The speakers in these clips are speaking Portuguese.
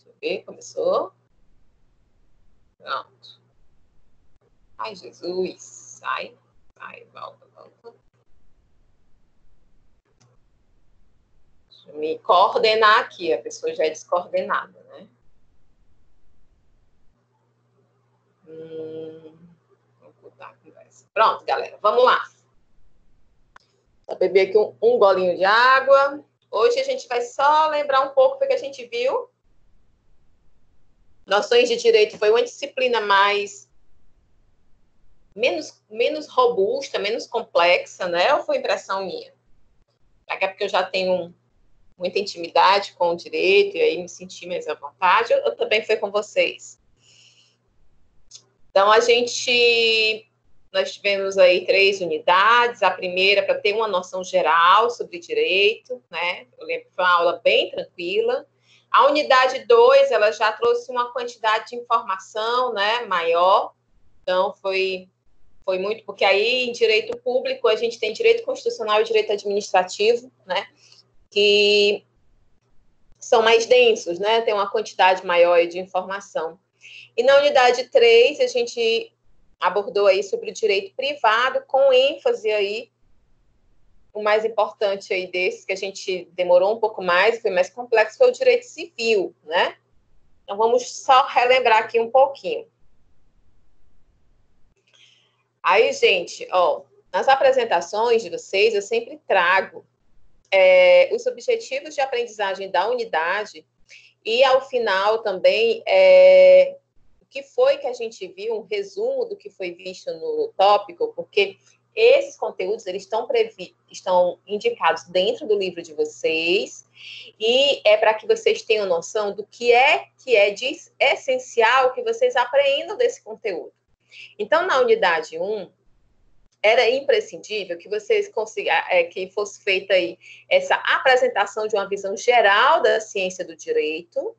Deixa eu ver, começou. Pronto. Ai, Jesus. Sai, volta. Deixa eu me coordenar aqui. A pessoa já é descoordenada, né? Vou botar a conversa. Pronto, galera. Vamos lá. Vou beber aqui um golinho de água. Hoje a gente vai só lembrar um pouco do que a gente viu. Noções de direito foi uma disciplina menos robusta, menos complexa, né? Ou foi impressão minha? É porque eu já tenho muita intimidade com o direito e aí me senti mais à vontade, ou também foi com vocês? Então, nós tivemos aí 3 unidades. A primeira, para ter uma noção geral sobre direito, né? Eu lembro que foi uma aula bem tranquila. A unidade 2, ela já trouxe uma quantidade de informação, né, maior. Então, foi muito, porque aí em direito público a gente tem direito constitucional e direito administrativo, né, que são mais densos, né, tem uma quantidade maior de informação. E na unidade 3, a gente abordou aí sobre o direito privado, com ênfase aí, o mais importante aí desses, que a gente demorou um pouco mais, foi mais complexo, foi o direito civil, né? Então, vamos só relembrar aqui um pouquinho. Aí, gente, ó, nas apresentações de vocês, eu sempre trago os objetivos de aprendizagem da unidade e, ao final, também, o que foi que a gente viu, um resumo do que foi visto no tópico, porque esses conteúdos, eles estão indicados dentro do livro de vocês, e é para que vocês tenham noção do que é de essencial que vocês aprendam desse conteúdo. Então, na unidade 1, era imprescindível que vocês que fosse feita aí essa apresentação de uma visão geral da ciência do direito,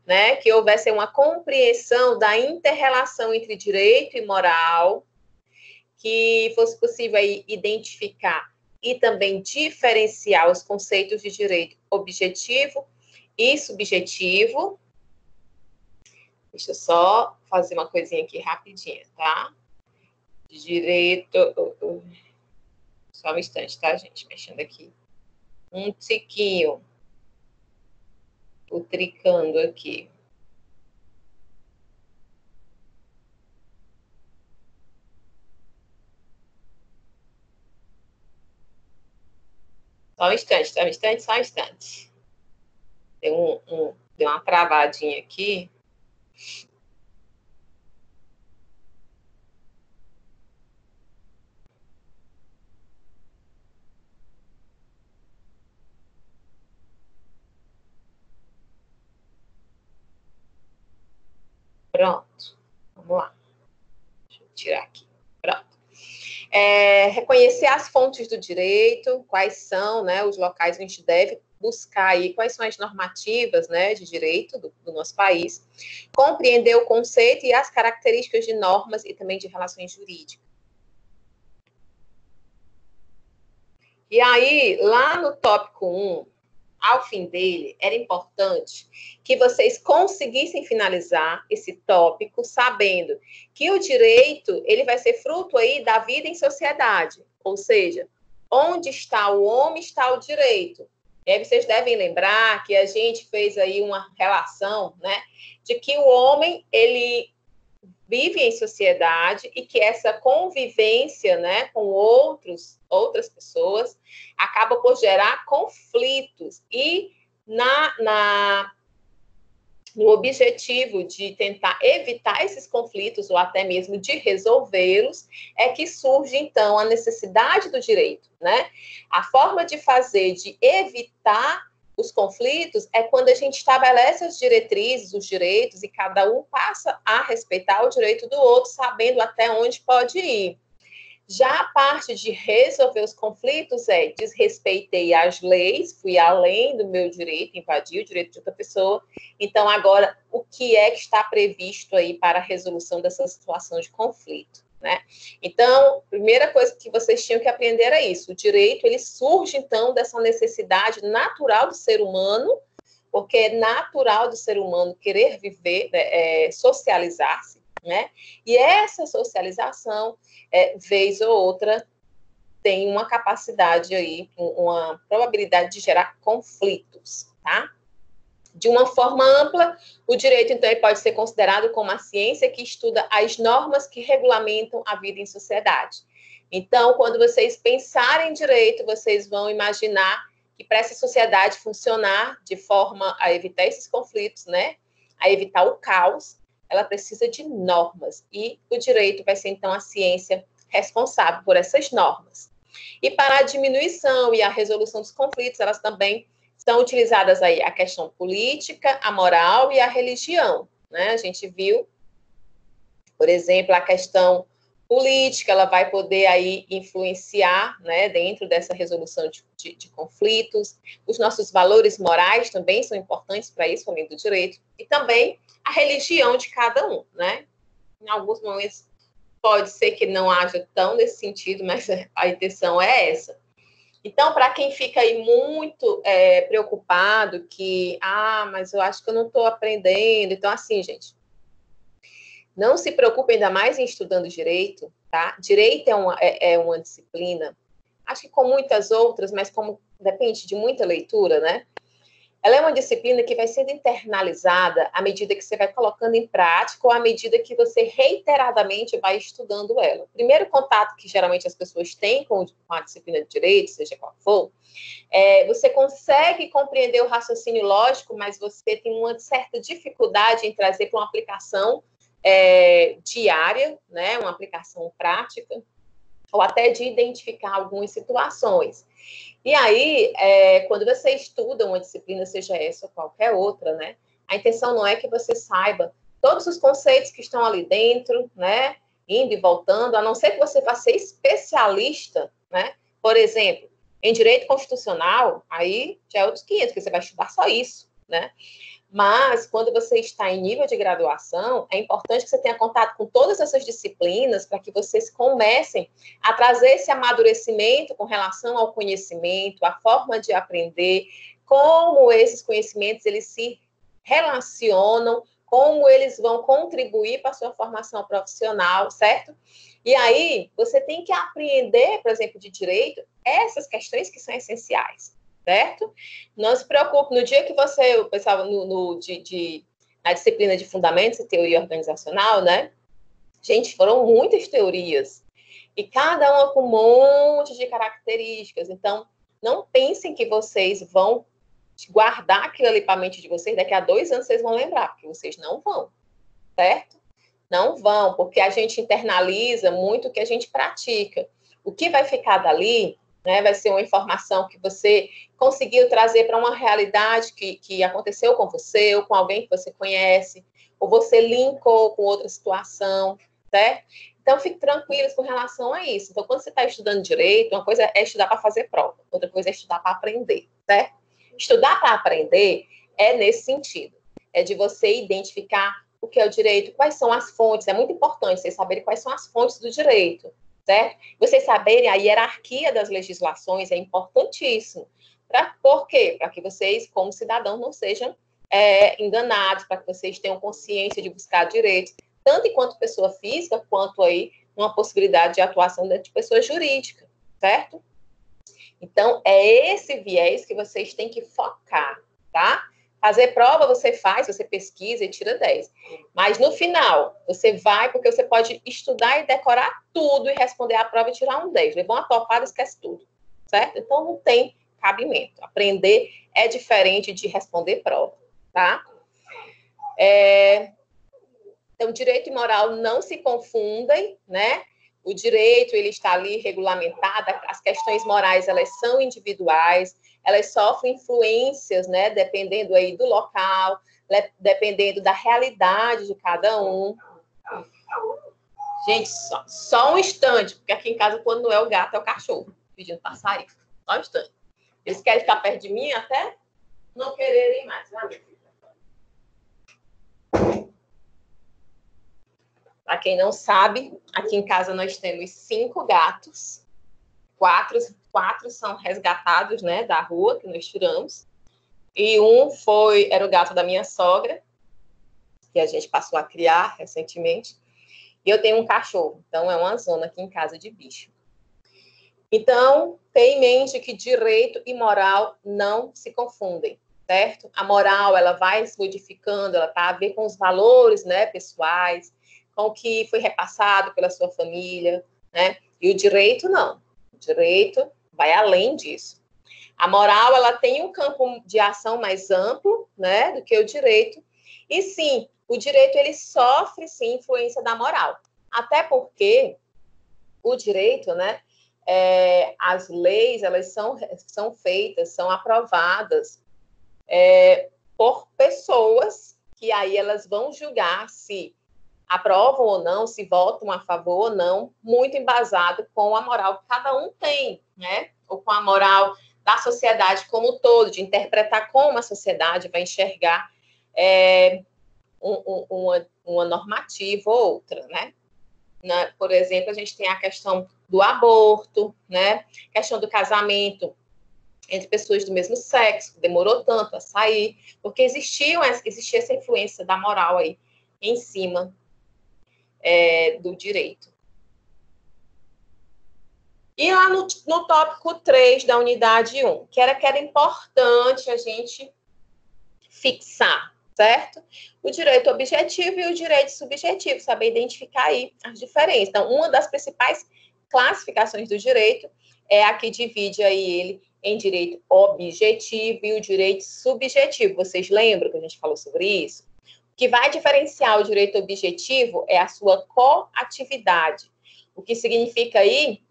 né, que houvesse uma compreensão da inter-relação entre direito e moral, que fosse possível aí identificar e também diferenciar os conceitos de direito objetivo e subjetivo. Deixa eu só fazer uma coisinha aqui rapidinha, tá? Direito... Só um instante, tá, gente? Mexendo aqui. Um tiquinho. Putricando aqui. Só um instante. Deu uma travadinha aqui. Pronto. Vamos lá. Deixa eu tirar aqui. Pronto. Reconhecer as fontes do direito, quais são, né, os locais onde a gente deve buscar aí, quais são as normativas, né, de direito do nosso país, compreender o conceito e as características de normas e também de relações jurídicas. E aí, lá no tópico 1, ao fim dele, era importante que vocês conseguissem finalizar esse tópico sabendo que o direito, ele vai ser fruto aí da vida em sociedade, ou seja, onde está o homem, está o direito. E aí vocês devem lembrar que a gente fez aí uma relação, né, de que o homem, ele vive em sociedade e que essa convivência, né, com outras pessoas acaba por gerar conflitos e no objetivo de tentar evitar esses conflitos ou até mesmo de resolvê-los, é que surge, então, a necessidade do direito, né? A forma de fazer, de evitar os conflitos é quando a gente estabelece as diretrizes, os direitos, e cada um passa a respeitar o direito do outro, sabendo até onde pode ir. Já a parte de resolver os conflitos desrespeitei as leis, fui além do meu direito, invadi o direito de outra pessoa. Então, agora, o que é que está previsto aí para a resolução dessa situação de conflito, né? Então, a primeira coisa que vocês tinham que aprender era isso. O direito, ele surge, então, dessa necessidade natural do ser humano, porque é natural do ser humano querer viver, socializar-se, né? E essa socialização, vez ou outra, tem uma capacidade aí, uma probabilidade de gerar conflitos, tá? De uma forma ampla, o direito, então, ele pode ser considerado como a ciência que estuda as normas que regulamentam a vida em sociedade. Então, quando vocês pensarem em direito, vocês vão imaginar que para essa sociedade funcionar de forma a evitar esses conflitos, né? A evitar o caos, ela precisa de normas. E o direito vai ser, então, a ciência responsável por essas normas. E para a diminuição e a resolução dos conflitos, elas também são utilizadas aí a questão política, a moral e a religião, né? A gente viu, por exemplo, a questão política, ela vai poder aí influenciar, né, dentro dessa resolução de conflitos. Os nossos valores morais também são importantes para isso, além do direito. E também a religião de cada um, né? Em alguns momentos pode ser que não haja tão nesse sentido, mas a intenção é essa. Então, para quem fica aí muito preocupado que, mas eu acho que eu não estou aprendendo. Então, assim, gente, não se preocupe ainda mais em estudando direito, tá? Direito é uma disciplina, acho que com muitas outras, mas como depende de muita leitura, né? Ela é uma disciplina que vai sendo internalizada à medida que você vai colocando em prática ou à medida que você reiteradamente vai estudando ela. O primeiro contato que geralmente as pessoas têm com a disciplina de direito, seja qual for, você consegue compreender o raciocínio lógico, mas você tem uma certa dificuldade em trazer para uma aplicação diária, né, uma aplicação prática, ou até de identificar algumas situações. E aí, quando você estuda uma disciplina, seja essa ou qualquer outra, né, a intenção não é que você saiba todos os conceitos que estão ali dentro, né, indo e voltando, a não ser que você vá ser especialista, né, por exemplo, em direito constitucional, aí já é outros 500, que você vai estudar só isso, né. Mas, quando você está em nível de graduação, é importante que você tenha contato com todas essas disciplinas para que vocês comecem a trazer esse amadurecimento com relação ao conhecimento, a forma de aprender, como esses conhecimentos eles se relacionam, como eles vão contribuir para a sua formação profissional, certo? E aí, você tem que aprender, por exemplo, de direito, essas questões que são essenciais. Certo? Não se preocupe, no dia que você, eu pensava na disciplina de fundamentos e teoria organizacional, né? Gente, foram muitas teorias, e cada uma com um monte de características. Então, não pensem que vocês vão guardar aquilo ali para a mente de vocês, daqui a 2 anos vocês vão lembrar, porque vocês não vão, certo? Não vão, porque a gente internaliza muito o que a gente pratica. O que vai ficar dali, né, vai ser uma informação que você conseguiu trazer para uma realidade que aconteceu com você, ou com alguém que você conhece, ou você linkou com outra situação, certo? Então, fique tranquilos com relação a isso. Então, quando você está estudando direito, uma coisa é estudar para fazer prova, outra coisa é estudar para aprender, certo? Estudar para aprender é nesse sentido, é de você identificar o que é o direito, quais são as fontes, é muito importante vocês saberem quais são as fontes do direito, certo? Vocês saberem a hierarquia das legislações é importantíssimo. Por quê? Para que vocês, como cidadãos, não sejam enganados, para que vocês tenham consciência de buscar direitos, tanto enquanto pessoa física, quanto aí uma possibilidade de atuação dentro de pessoa jurídica, certo? Então, é esse viés que vocês têm que focar, tá? Fazer prova você faz, você pesquisa e tira 10. Mas no final, você vai, porque você pode estudar e decorar tudo e responder a prova e tirar um 10. Levou uma topada, esquece tudo, certo? Então, não tem cabimento. Aprender é diferente de responder prova, tá? Então, direito e moral não se confundem, né? O direito, ele está ali regulamentado, as questões morais, elas são individuais, elas sofrem influências, né, dependendo aí do local, dependendo da realidade de cada um. Gente, só um instante, porque aqui em casa, quando não é o gato, é o cachorro, pedindo para sair. Só um instante. Eles querem ficar perto de mim até não quererem mais, né? Para quem não sabe, aqui em casa nós temos 5 gatos, 4 são resgatados, né, da rua, que nós tiramos, e era o gato da minha sogra, que a gente passou a criar recentemente, e eu tenho um cachorro, então é uma zona aqui em casa de bicho. Então, tenha em mente que direito e moral não se confundem, certo? A moral, ela vai se modificando, ela está a ver com os valores, né, pessoais, com o que foi repassado pela sua família, né? E o direito, não. O direito vai além disso. A moral, ela tem um campo de ação mais amplo, né, do que o direito. E sim, o direito, ele sofre, sim, influência da moral. Até porque o direito, né, as leis, elas são feitas, são aprovadas por pessoas que aí elas vão julgar se aprovam ou não, se votam a favor ou não, muito embasado com a moral que cada um tem, né? Ou com a moral da sociedade como um todo, de interpretar como a sociedade vai enxergar uma normativa ou outra, né? Por exemplo, a gente tem a questão do aborto, né? A questão do casamento entre pessoas do mesmo sexo, que demorou tanto a sair, porque existia essa influência da moral aí em cima do direito. E lá no tópico 3 da unidade 1, que era importante a gente fixar, certo? O direito objetivo e o direito subjetivo, saber identificar aí as diferenças. Então, uma das principais classificações do direito é a que divide aí ele em direito objetivo e o direito subjetivo. Vocês lembram que a gente falou sobre isso? O que vai diferenciar o direito objetivo é a sua coatividade. O que significa aí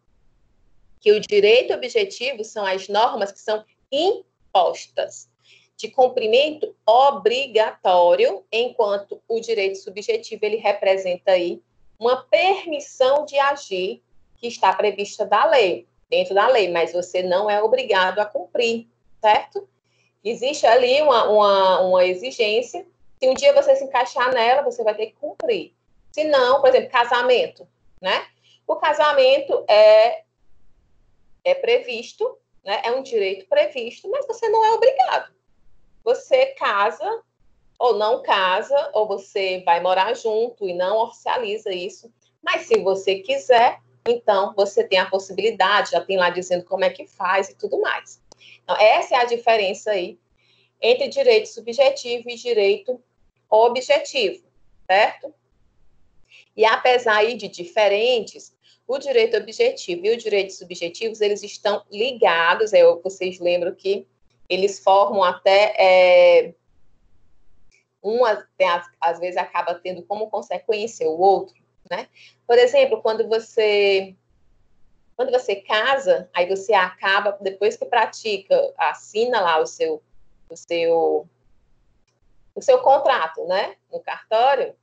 que o direito objetivo são as normas que são impostas, de cumprimento obrigatório, enquanto o direito subjetivo, ele representa aí uma permissão de agir que está prevista dentro da lei, mas você não é obrigado a cumprir, certo? Existe ali uma exigência. Se um dia você se encaixar nela, você vai ter que cumprir. Se não, por exemplo, casamento, né? O casamento é previsto, né? É um direito previsto, mas você não é obrigado. Você casa ou não casa, ou você vai morar junto e não oficializa isso. Mas se você quiser, então você tem a possibilidade, já tem lá dizendo como é que faz e tudo mais. Então, essa é a diferença aí entre direito subjetivo e direito objetivo, certo? E apesar aí de diferentes, o direito objetivo e o direito subjetivo, eles estão ligados, vocês lembram que eles formam até às vezes acaba tendo como consequência o outro, né? Por exemplo, quando você casa, aí você acaba, depois que pratica, assina lá o seu contrato, né? No cartório,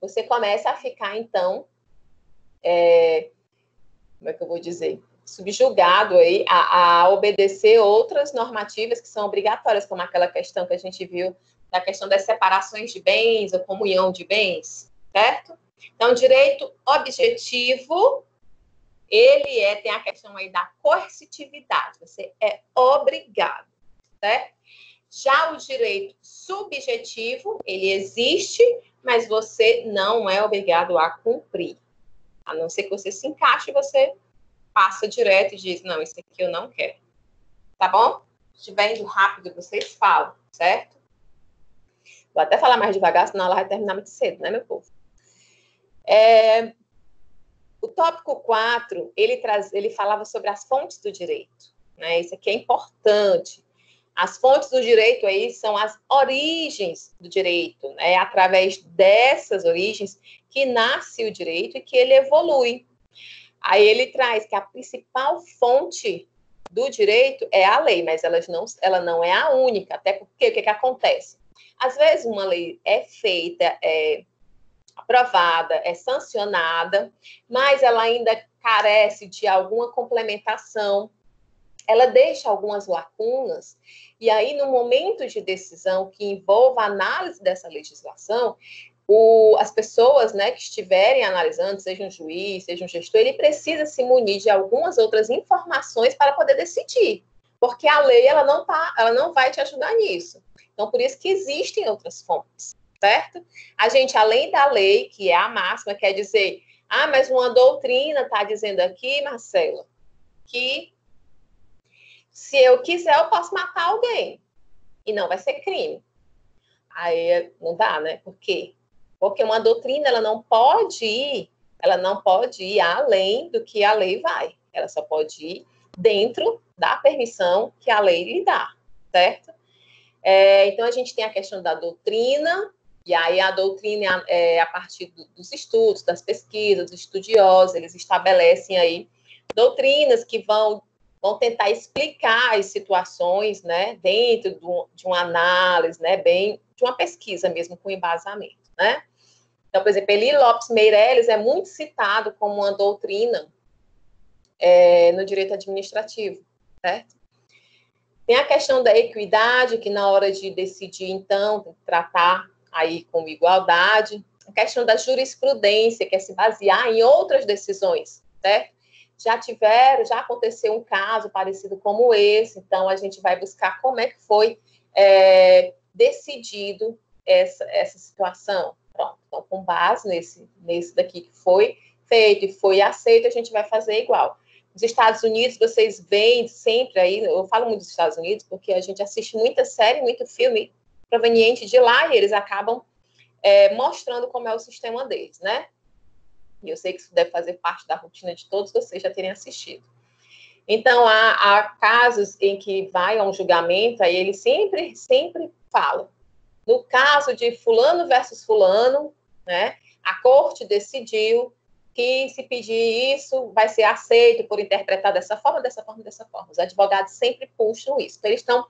você começa a ficar, então, como é que eu vou dizer? Subjugado aí a obedecer outras normativas que são obrigatórias, como aquela questão que a gente viu da questão das separações de bens ou comunhão de bens, certo? Então, direito objetivo, ele tem a questão aí da coercitividade, você é obrigado, certo? Já o direito subjetivo, ele existe, mas você não é obrigado a cumprir. A não ser que você se encaixe, você passa direto e diz, não, isso aqui eu não quero. Tá bom? Se estiver indo rápido, vocês falam, certo? Vou até falar mais devagar, senão ela vai terminar muito cedo, né, meu povo? O tópico 4, ele falava sobre as fontes do direito, né? Isso aqui é importante. As fontes do direito aí são as origens do direito, né? É através dessas origens que nasce o direito e que ele evolui. Aí ele traz que a principal fonte do direito é a lei, mas ela não é a única, até porque o que acontece? Às vezes uma lei é feita, é aprovada, é sancionada, mas ela ainda carece de alguma complementação, ela deixa algumas lacunas, e aí no momento de decisão que envolva a análise dessa legislação, as pessoas, né, que estiverem analisando, seja um juiz, seja um gestor, ele precisa se munir de algumas outras informações para poder decidir. porque a lei ela não vai te ajudar nisso. Então, por isso que existem outras fontes, certo? A gente, além da lei, que é a máxima, quer dizer, mas uma doutrina está dizendo aqui, Marcela, que se eu quiser, eu posso matar alguém. E não vai ser crime. Aí não dá, né? Por quê? Porque uma doutrina, ela não pode ir além do que a lei vai. Ela só pode ir dentro da permissão que a lei lhe dá, certo? Então, a gente tem a questão da doutrina, e aí a doutrina, a partir dos estudos, das pesquisas, dos estudiosos, eles estabelecem aí doutrinas que vão tentar explicar as situações, né, dentro de uma análise, né, bem de uma pesquisa mesmo, com embasamento, né? Então, por exemplo, Eli Lopes Meireles é muito citado como uma doutrina no direito administrativo, certo? Tem a questão da equidade, que na hora de decidir, então, tratar aí com igualdade. A questão da jurisprudência, que é se basear em outras decisões, certo? Já aconteceu um caso parecido como esse, então a gente vai buscar como é que foi decidido essa situação. Pronto, então, com base nesse daqui que foi feito e foi aceito, a gente vai fazer igual. Nos Estados Unidos, vocês veem sempre aí, eu falo muito dos Estados Unidos, porque a gente assiste muita série, muito filme proveniente de lá, e eles acabam mostrando como é o sistema deles, né? E eu sei que isso deve fazer parte da rotina de todos vocês já terem assistido. Então, há casos em que vai a um julgamento, aí ele sempre fala. No caso de fulano versus fulano, né, a corte decidiu que se pedir isso vai ser aceito por interpretar dessa forma, dessa forma, dessa forma. Os advogados sempre puxam isso. Então, eles estão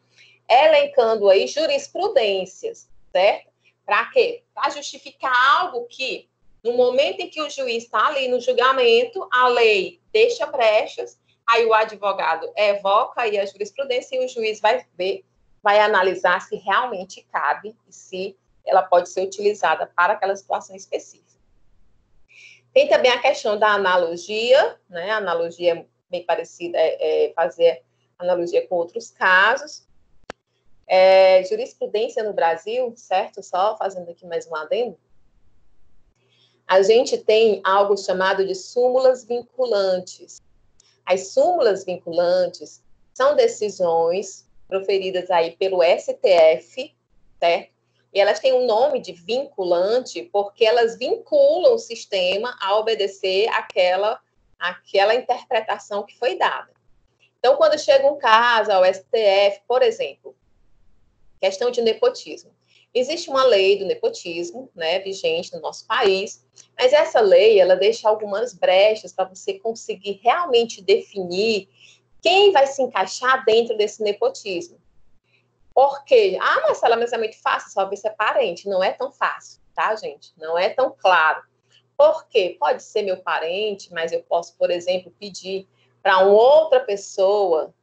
elencando aí jurisprudências, certo? Para quê? Para justificar algo que, no momento em que o juiz está ali no julgamento, a lei deixa brechas, aí o advogado evoca aí a jurisprudência e o juiz vai ver, vai analisar se realmente cabe e se ela pode ser utilizada para aquela situação específica. Tem também a questão da analogia, né? A analogia é bem parecida, fazer analogia com outros casos. Jurisprudência no Brasil, certo? Só fazendo aqui mais um adendo. A gente tem algo chamado de súmulas vinculantes. As súmulas vinculantes são decisões proferidas aí pelo STF, certo? E elas têm um nome de vinculante porque elas vinculam o sistema a obedecer aquela interpretação que foi dada. Então, quando chega um caso ao STF, por exemplo, questão de nepotismo. Existe uma lei do nepotismo, né, vigente no nosso país, mas essa lei, ela deixa algumas brechas para você conseguir realmente definir quem vai se encaixar dentro desse nepotismo. Por quê? Marcela, mas é muito fácil, só ver se é parente. Não é tão fácil, tá, gente? Não é tão claro. Por quê? Pode ser meu parente, mas eu posso, por exemplo, pedir para uma outra pessoa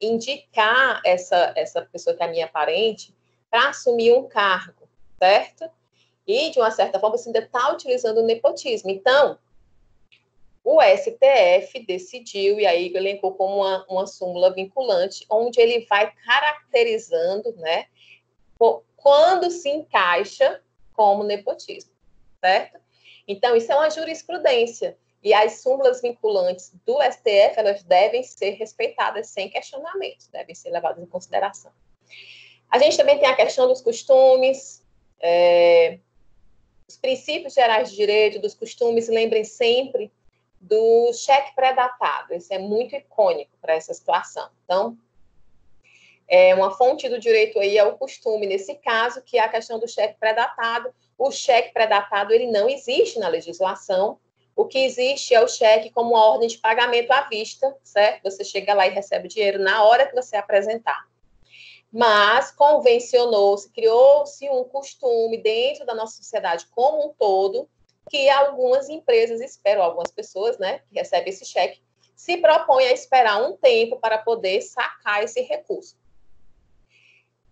indicar essa pessoa que é minha parente para assumir um cargo, certo? E, de uma certa forma, você ainda está utilizando o nepotismo. Então, o STF decidiu, e aí elencou como uma súmula vinculante, onde ele vai caracterizando, né, quando se encaixa como nepotismo, certo? Então, isso é uma jurisprudência. E as súmulas vinculantes do STF, elas devem ser respeitadas sem questionamento, devem ser levadas em consideração. A gente também tem a questão dos costumes, os princípios gerais de direito, dos costumes, lembrem sempre do cheque pré-datado. Isso é muito icônico para essa situação. Então, uma fonte do direito aí é o costume, nesse caso, que é a questão do cheque pré-datado. O cheque pré-datado, ele não existe na legislação. O que existe é o cheque como uma ordem de pagamento à vista, certo? Você chega lá e recebe o dinheiro na hora que você apresentar. Mas convencionou-se, criou-se um costume dentro da nossa sociedade como um todo, que algumas empresas esperam, algumas pessoas, né, que recebem esse cheque, se propõem a esperar um tempo para poder sacar esse recurso.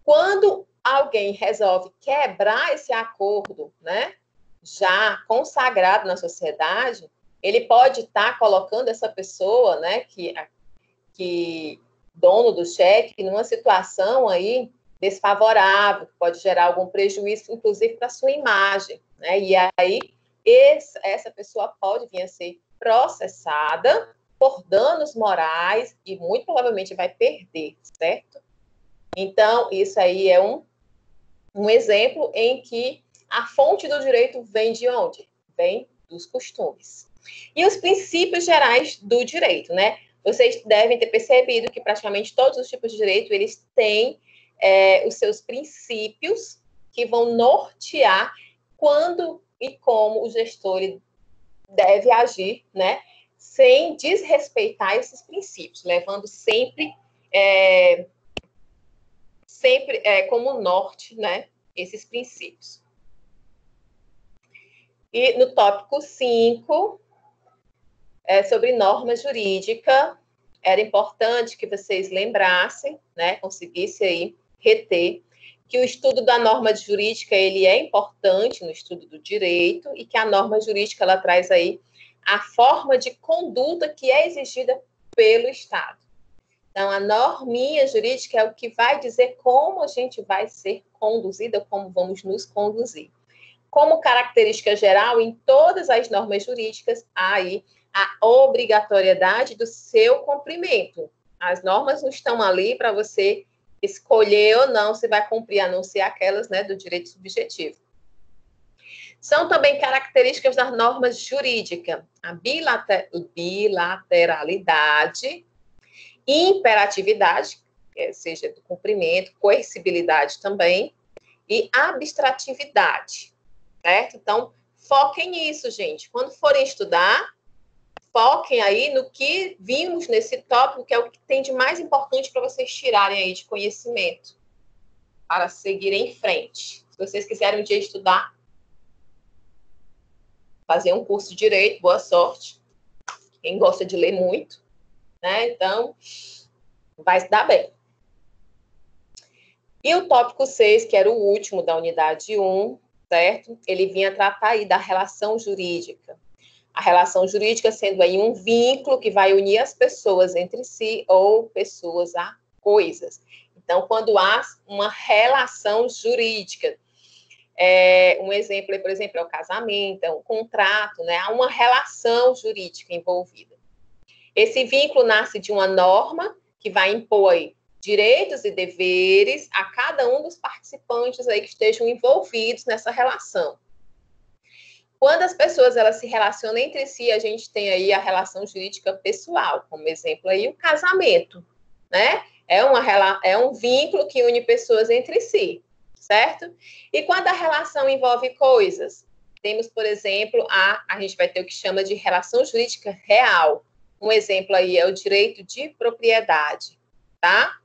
Quando alguém resolve quebrar esse acordo, né, já consagrado na sociedade, ele pode estar colocando essa pessoa, né, que dono do cheque numa situação aí desfavorável, que pode gerar algum prejuízo, inclusive para a sua imagem, né? E aí, essa pessoa pode vir a ser processada por danos morais e muito provavelmente vai perder, certo? Então, isso aí é um exemplo em que a fonte do direito vem de onde? Vem dos costumes. E os princípios gerais do direito, né? Vocês devem ter percebido que praticamente todos os tipos de direito, eles têm os seus princípios que vão nortear quando e como o gestor deve agir, né? Sem desrespeitar esses princípios, levando sempre como norte, né? Esses princípios. E no tópico 5, sobre norma jurídica, era importante que vocês lembrassem, né? Conseguissem aí reter que o estudo da norma jurídica, ele é importante no estudo do direito e que a norma jurídica, ela traz aí a forma de conduta que é exigida pelo Estado. Então, a norminha jurídica é o que vai dizer como a gente vai ser conduzida, como vamos nos conduzir. Como característica geral, em todas as normas jurídicas, há aí a obrigatoriedade do seu cumprimento. As normas não estão ali para você escolher ou não se vai cumprir, a não ser aquelas, né, do direito subjetivo. São também características das normas jurídicas a bilateralidade, imperatividade, seja do cumprimento, coercibilidade também, e abstratividade, certo? Então, foquem nisso, gente. Quando forem estudar, foquem aí no que vimos nesse tópico, que é o que tem de mais importante para vocês tirarem aí de conhecimento, para seguirem em frente. Se vocês quiserem um dia estudar, fazer um curso de direito, boa sorte. Quem gosta de ler muito, né? Então, vai se dar bem. E o tópico 6, que era o último da unidade 1, certo? Ele vinha tratar aí da relação jurídica. A relação jurídica sendo aí um vínculo que vai unir as pessoas entre si ou pessoas a coisas. Então, quando há uma relação jurídica, um exemplo, por exemplo, é o casamento, é um contrato, né? Há uma relação jurídica envolvida. Esse vínculo nasce de uma norma que vai impor aí direitos e deveres a cada um dos participantes aí que estejam envolvidos nessa relação. Quando as pessoas elas se relacionam entre si, a gente tem aí a relação jurídica pessoal, como exemplo aí o casamento, né? É um vínculo que une pessoas entre si, certo? E quando a relação envolve coisas, temos, por exemplo, a gente vai ter o que chama de relação jurídica real. Um exemplo aí é o direito de propriedade, tá?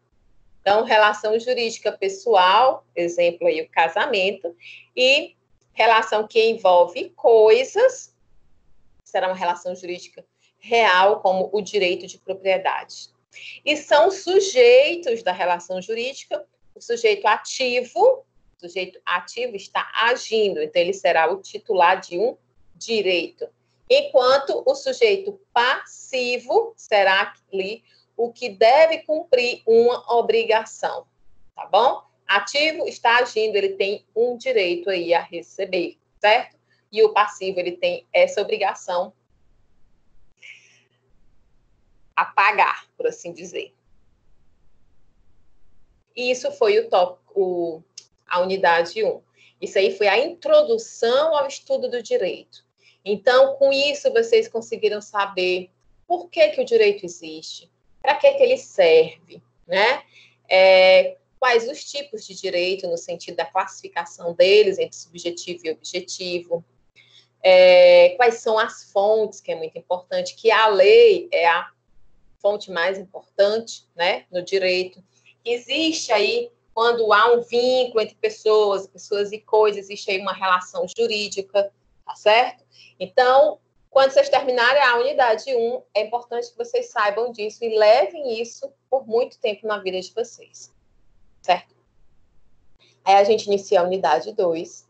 Então, relação jurídica pessoal, exemplo aí o casamento, e relação que envolve coisas, será uma relação jurídica real, como o direito de propriedade. E são sujeitos da relação jurídica, o sujeito ativo está agindo, então ele será o titular de um direito, enquanto o sujeito passivo será ali o que deve cumprir uma obrigação, tá bom? Ativo está agindo, ele tem um direito aí a receber, certo? E o passivo, ele tem essa obrigação a pagar, por assim dizer. E isso foi a unidade 1. Isso aí foi a introdução ao estudo do direito. Então, com isso, vocês conseguiram saber por que o direito existe, para que ele serve, né? Quais os tipos de direito, no sentido da classificação deles entre subjetivo e objetivo, quais são as fontes, que é muito importante, que a lei é a fonte mais importante, né, no direito. Existe aí, quando há um vínculo entre pessoas e coisas, existe aí uma relação jurídica, tá certo? Então, quando vocês terminarem a unidade 1, é importante que vocês saibam disso e levem isso por muito tempo na vida de vocês, certo? Aí a gente inicia a unidade 2,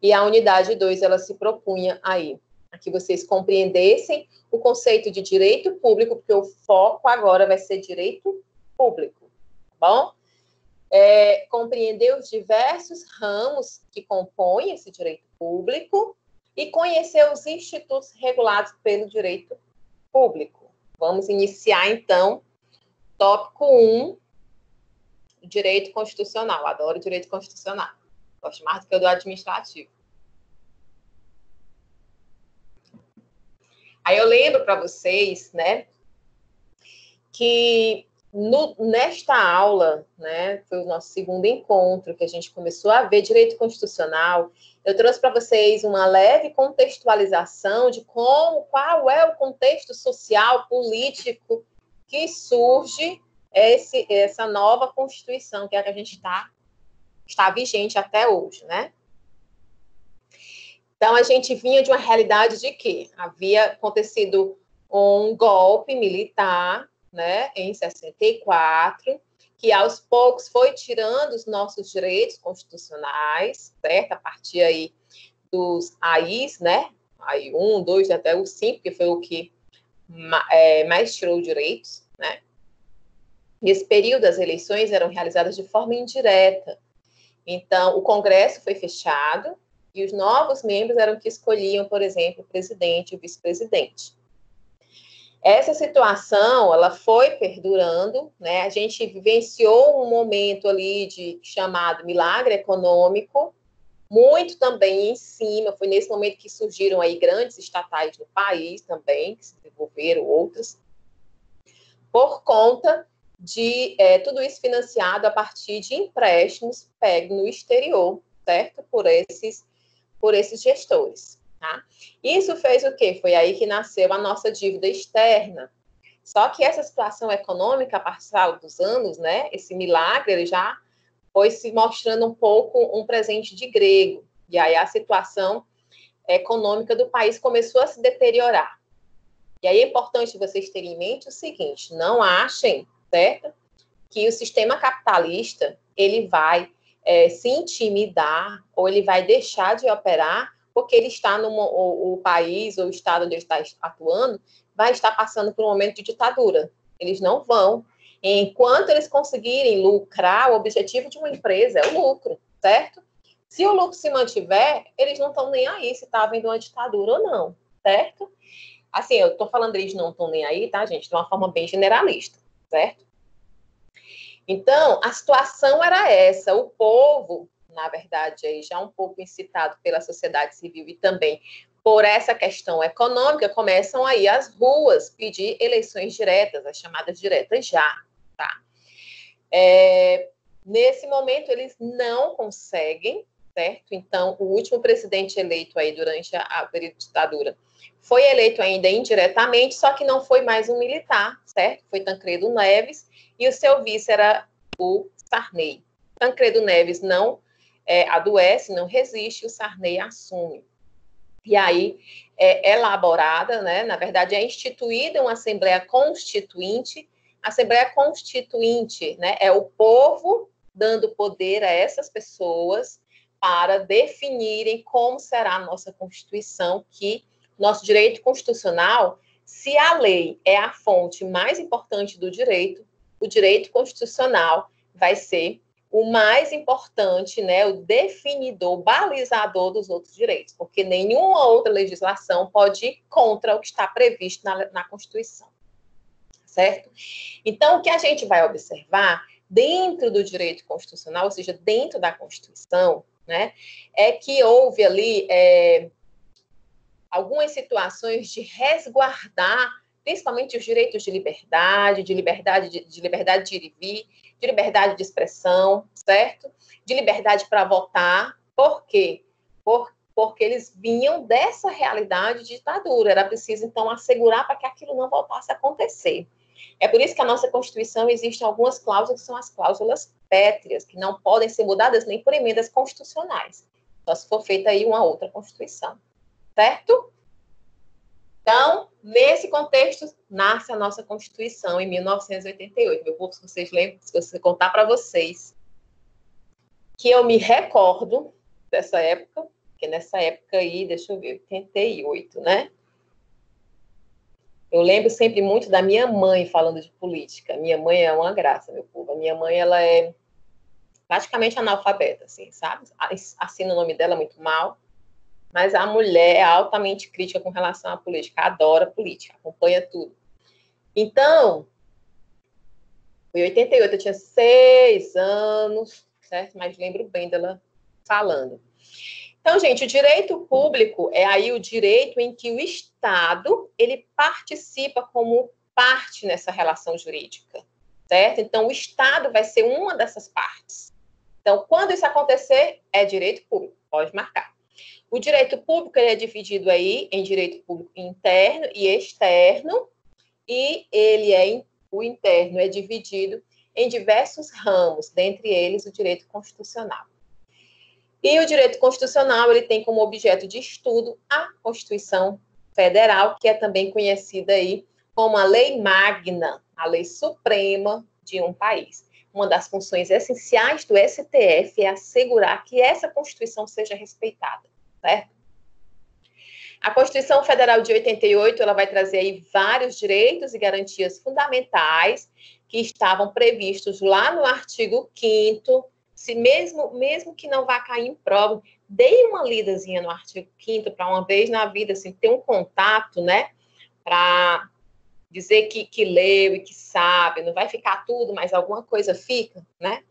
e a unidade 2, ela se propunha aí, a que vocês compreendessem o conceito de direito público, porque o foco agora vai ser direito público, tá bom? Compreender os diversos ramos que compõem esse direito público e conhecer os institutos regulados pelo direito público. Vamos iniciar, então, tópico 1, direito constitucional. Adoro direito constitucional. Gosto mais do que o do administrativo. Aí eu lembro para vocês, né, que nesta aula, né, foi o nosso segundo encontro, que a gente começou a ver direito constitucional. Eu trouxe para vocês uma leve contextualização de qual é o contexto social, político que surge essa nova Constituição, que é a que a gente está vigente até hoje, né? Então, a gente vinha de uma realidade de que havia acontecido um golpe militar, né, em 64, que aos poucos foi tirando os nossos direitos constitucionais, certo? A partir aí dos AIs, né? AI 1, 2, até o 5, que foi o que mais tirou direitos, né? Nesse período, as eleições eram realizadas de forma indireta. Então, o Congresso foi fechado e os novos membros eram que escolhiam, por exemplo, o presidente e o vice-presidente. Essa situação, ela foi perdurando, né? A gente vivenciou um momento ali chamado milagre econômico, muito também em cima, foi nesse momento que surgiram aí grandes estatais no país também, que se desenvolveram outras, por conta de tudo isso financiado a partir de empréstimos pegos no exterior, certo? Por esses gestores. Tá? Isso fez o quê? Foi aí que nasceu a nossa dívida externa. Só que essa situação econômica, a partir dos anos, né, esse milagre, ele já foi se mostrando um pouco um presente de grego. E aí a situação econômica do país começou a se deteriorar. E aí é importante vocês terem em mente o seguinte, não achem, certo, que o sistema capitalista, ele vai se intimidar ou ele vai deixar de operar porque ele está o país ou o estado onde ele está atuando vai estar passando por um momento de ditadura. Eles não vão. Enquanto eles conseguirem lucrar, o objetivo de uma empresa é o lucro, certo? Se o lucro se mantiver, eles não estão nem aí se está havendo uma ditadura ou não, certo? Assim, eu estou falando eles não estão nem aí, tá, gente? De uma forma bem generalista, certo? Então, a situação era essa. O povo, na verdade, aí já um pouco incitado pela sociedade civil e também por essa questão econômica, começam aí as ruas pedir eleições diretas, as chamadas diretas já, tá? Nesse momento, eles não conseguem, certo? Então, o último presidente eleito aí durante a período de ditadura foi eleito ainda indiretamente, só que não foi mais um militar, certo? Foi Tancredo Neves, e o seu vice era o Sarney. Tancredo Neves não adoece, não resiste, o Sarney assume. E aí é elaborada, né? Na verdade, é instituída uma Assembleia Constituinte. A Assembleia Constituinte, né, é o povo dando poder a essas pessoas para definirem como será a nossa Constituição, que nosso direito constitucional, se a lei é a fonte mais importante do direito, o direito constitucional vai ser o mais importante, né, o definidor, balizador dos outros direitos, porque nenhuma outra legislação pode ir contra o que está previsto na Constituição, certo? Então, o que a gente vai observar dentro do direito constitucional, ou seja, dentro da Constituição, né, é que houve ali algumas situações de resguardar, principalmente os direitos de liberdade de ir e vir, de liberdade de expressão, certo? De liberdade para votar. Por quê? Porque eles vinham dessa realidade de ditadura. Era preciso, então, assegurar para que aquilo não voltasse a acontecer. É por isso que a nossa Constituição existem algumas cláusulas que são as cláusulas pétreas, que não podem ser mudadas nem por emendas constitucionais. Só se for feita aí uma outra Constituição. Certo? Então, nesse contexto, nasce a nossa Constituição, em 1988. Meu povo, se vocês lembram, se eu contar para vocês, que eu me recordo dessa época, porque nessa época aí, deixa eu ver, 88, né? Eu lembro sempre muito da minha mãe falando de política. Minha mãe é uma graça, meu povo. A minha mãe, ela é praticamente analfabeta, assim, sabe? Assina o nome dela muito mal. Mas a mulher é altamente crítica com relação à política. Adora política, acompanha tudo. Então, em 88, eu tinha 6 anos, certo? Mas lembro bem dela falando. Então, gente, o direito público é aí o direito em que o Estado, ele participa como parte nessa relação jurídica, certo? Então, o Estado vai ser uma dessas partes. Então, quando isso acontecer, é direito público, pode marcar. O direito público ele é dividido aí em direito público interno e externo, e o interno é dividido em diversos ramos, dentre eles o direito constitucional. E o direito constitucional, ele tem como objeto de estudo a Constituição Federal, que é também conhecida aí como a lei magna, a lei suprema de um país. Uma das funções essenciais do STF é assegurar que essa Constituição seja respeitada, certo? A Constituição Federal de 88, ela vai trazer aí vários direitos e garantias fundamentais que estavam previstos lá no artigo 5º, se mesmo que não vá cair em prova, dê uma lidazinha no artigo 5º para uma vez na vida, assim, ter um contato, né, para dizer que leu e que sabe, não vai ficar tudo, mas alguma coisa fica, né,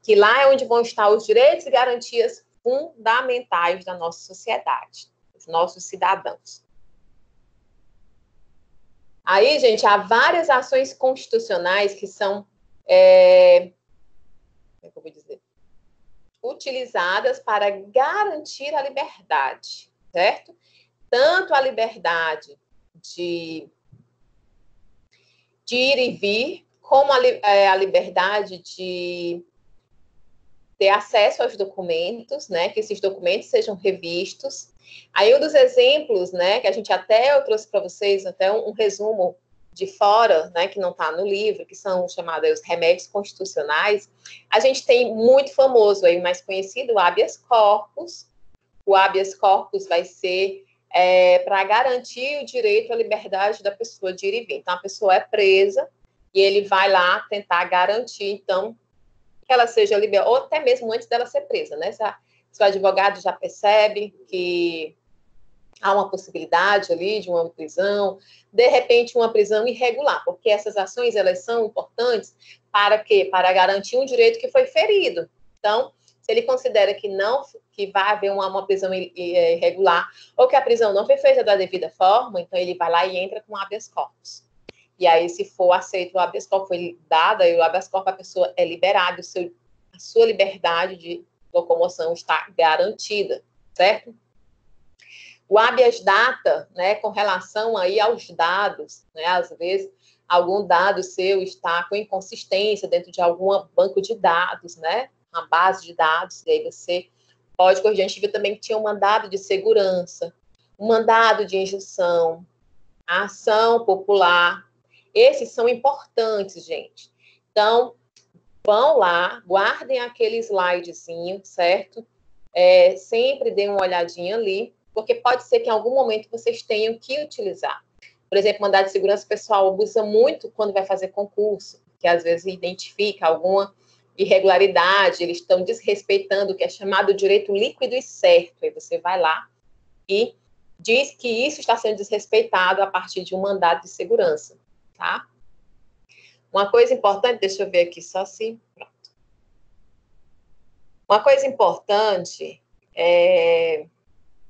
que lá é onde vão estar os direitos e garantias fundamentais da nossa sociedade, dos nossos cidadãos. Aí, gente, há várias ações constitucionais que são como é que eu vou dizer? Utilizadas para garantir a liberdade, certo? Tanto a liberdade de ir e vir, como a liberdade de ter acesso aos documentos, né? Que esses documentos sejam revistos. Aí um dos exemplos, né? Que a gente eu trouxe para vocês até um resumo de fora, né, que não está no livro, que são chamados os remédios constitucionais, a gente tem muito famoso, aí, mais conhecido, o habeas corpus. O habeas corpus vai ser para garantir o direito à liberdade da pessoa de ir e vir. Então, a pessoa é presa e ele vai lá tentar garantir, então, que ela seja liberada, ou até mesmo antes dela ser presa, né? Se o advogado já percebe que há uma possibilidade ali de uma prisão, de repente uma prisão irregular, porque essas ações, elas são importantes para quê? Para garantir um direito que foi ferido. Então, se ele considera que vai haver uma prisão irregular, ou que a prisão não foi feita da devida forma, então ele vai lá e entra com habeas corpus. E aí, se for aceito o habeas corpus, foi dado aí o habeas corpus, a pessoa é liberada, a sua liberdade de locomoção está garantida, certo? O habeas data, né, com relação aí aos dados, né, às vezes algum dado seu está com inconsistência dentro de algum banco de dados, né, uma base de dados, e aí você pode corrigir. A gente viu também que tinha um mandado de segurança, um mandado de injunção, a ação popular. Esses são importantes, gente. Então, vão lá, guardem aquele slidezinho, certo? Sempre dêem uma olhadinha ali, porque pode ser que em algum momento vocês tenham que utilizar. Por exemplo, mandado de segurança, o pessoal usa muito quando vai fazer concurso, que às vezes identifica alguma irregularidade, eles estão desrespeitando o que é chamado direito líquido e certo. Aí você vai lá e diz que isso está sendo desrespeitado a partir de um mandado de segurança, tá? Uma coisa importante, deixa eu ver aqui só se... Pronto. Uma coisa importante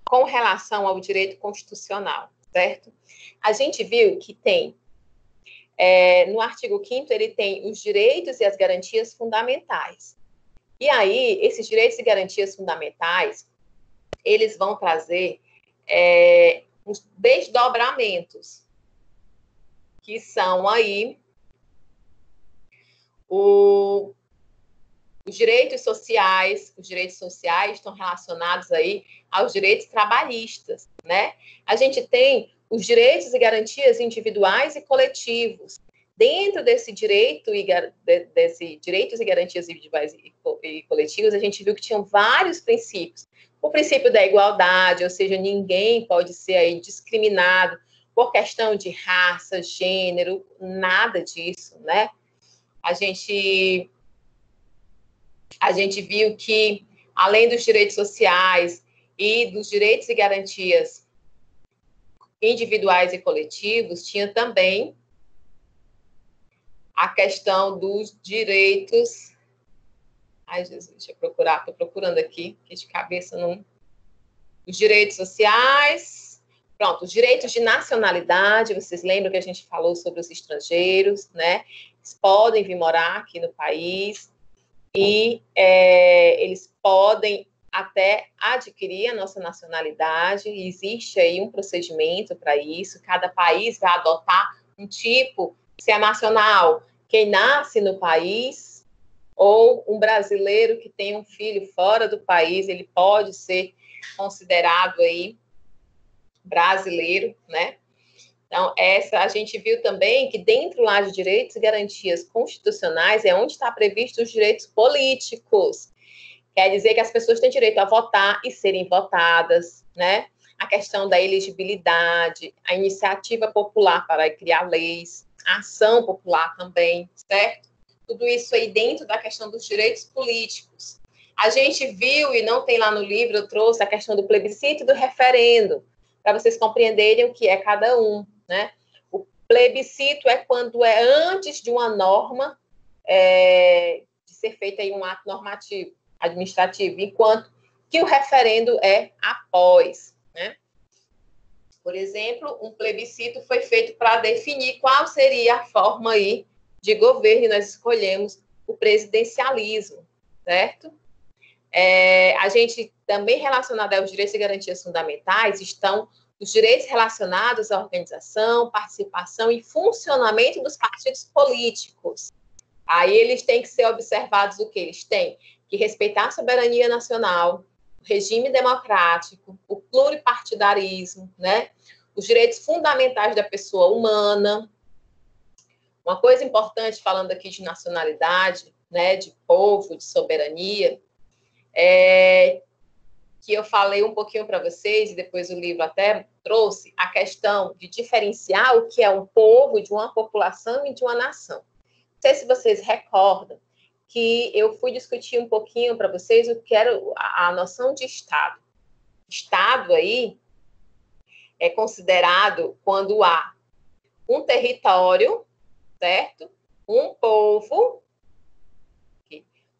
com relação ao direito constitucional, certo? A gente viu que tem, no artigo 5º, ele tem os direitos e as garantias fundamentais. E aí, esses direitos e garantias fundamentais, eles vão trazer os desdobramentos, que são aí os direitos sociais estão relacionados aí aos direitos trabalhistas, né? A gente tem os direitos e garantias individuais e coletivos. Dentro desse direitos e garantias individuais e coletivos, a gente viu que tinham vários princípios. O princípio da igualdade, ou seja, ninguém pode ser aí discriminado por questão de raça, gênero, nada disso, né? A gente viu que, além dos direitos sociais e dos direitos e garantias individuais e coletivos, tinha também a questão dos direitos... Ai, Jesus, deixa eu procurar, estou procurando aqui, que de cabeça não... Os direitos sociais... Pronto, os direitos de nacionalidade, vocês lembram que a gente falou sobre os estrangeiros, né? Eles podem vir morar aqui no país e eles podem até adquirir a nossa nacionalidade. Existe aí um procedimento para isso, cada país vai adotar um tipo, se é nacional, quem nasce no país, ou um brasileiro que tem um filho fora do país, ele pode ser considerado aí brasileiro, né? Então, a gente viu também que dentro lá de direitos e garantias constitucionais é onde está previsto os direitos políticos. Quer dizer que as pessoas têm direito a votar e serem votadas, né? A questão da elegibilidade, a iniciativa popular para criar leis, a ação popular também, certo? Tudo isso aí dentro da questão dos direitos políticos. A gente viu, e não tem lá no livro, eu trouxe a questão do plebiscito e do referendo, para vocês compreenderem o que é cada um, né? O plebiscito é quando é antes de uma norma de ser feita aí um ato normativo, administrativo, enquanto que o referendo é após, né? Por exemplo, um plebiscito foi feito para definir qual seria a forma aí de governo, e nós escolhemos o presidencialismo, certo? A gente também, relacionado aos direitos e garantias fundamentais, estão os direitos relacionados à organização, participação e funcionamento dos partidos políticos. Aí eles têm que ser observados o que eles têm? Que respeitar a soberania nacional, o regime democrático, o pluripartidarismo, né? Os direitos fundamentais da pessoa humana. Uma coisa importante, falando aqui de nacionalidade, né, de povo, de soberania, que eu falei um pouquinho para vocês, e depois o livro até trouxe, a questão de diferenciar o que é um povo de uma população e de uma nação. Não sei se vocês recordam que eu fui discutir um pouquinho para vocês o que era a noção de Estado. Estado aí é considerado quando há um território, certo? Um povo,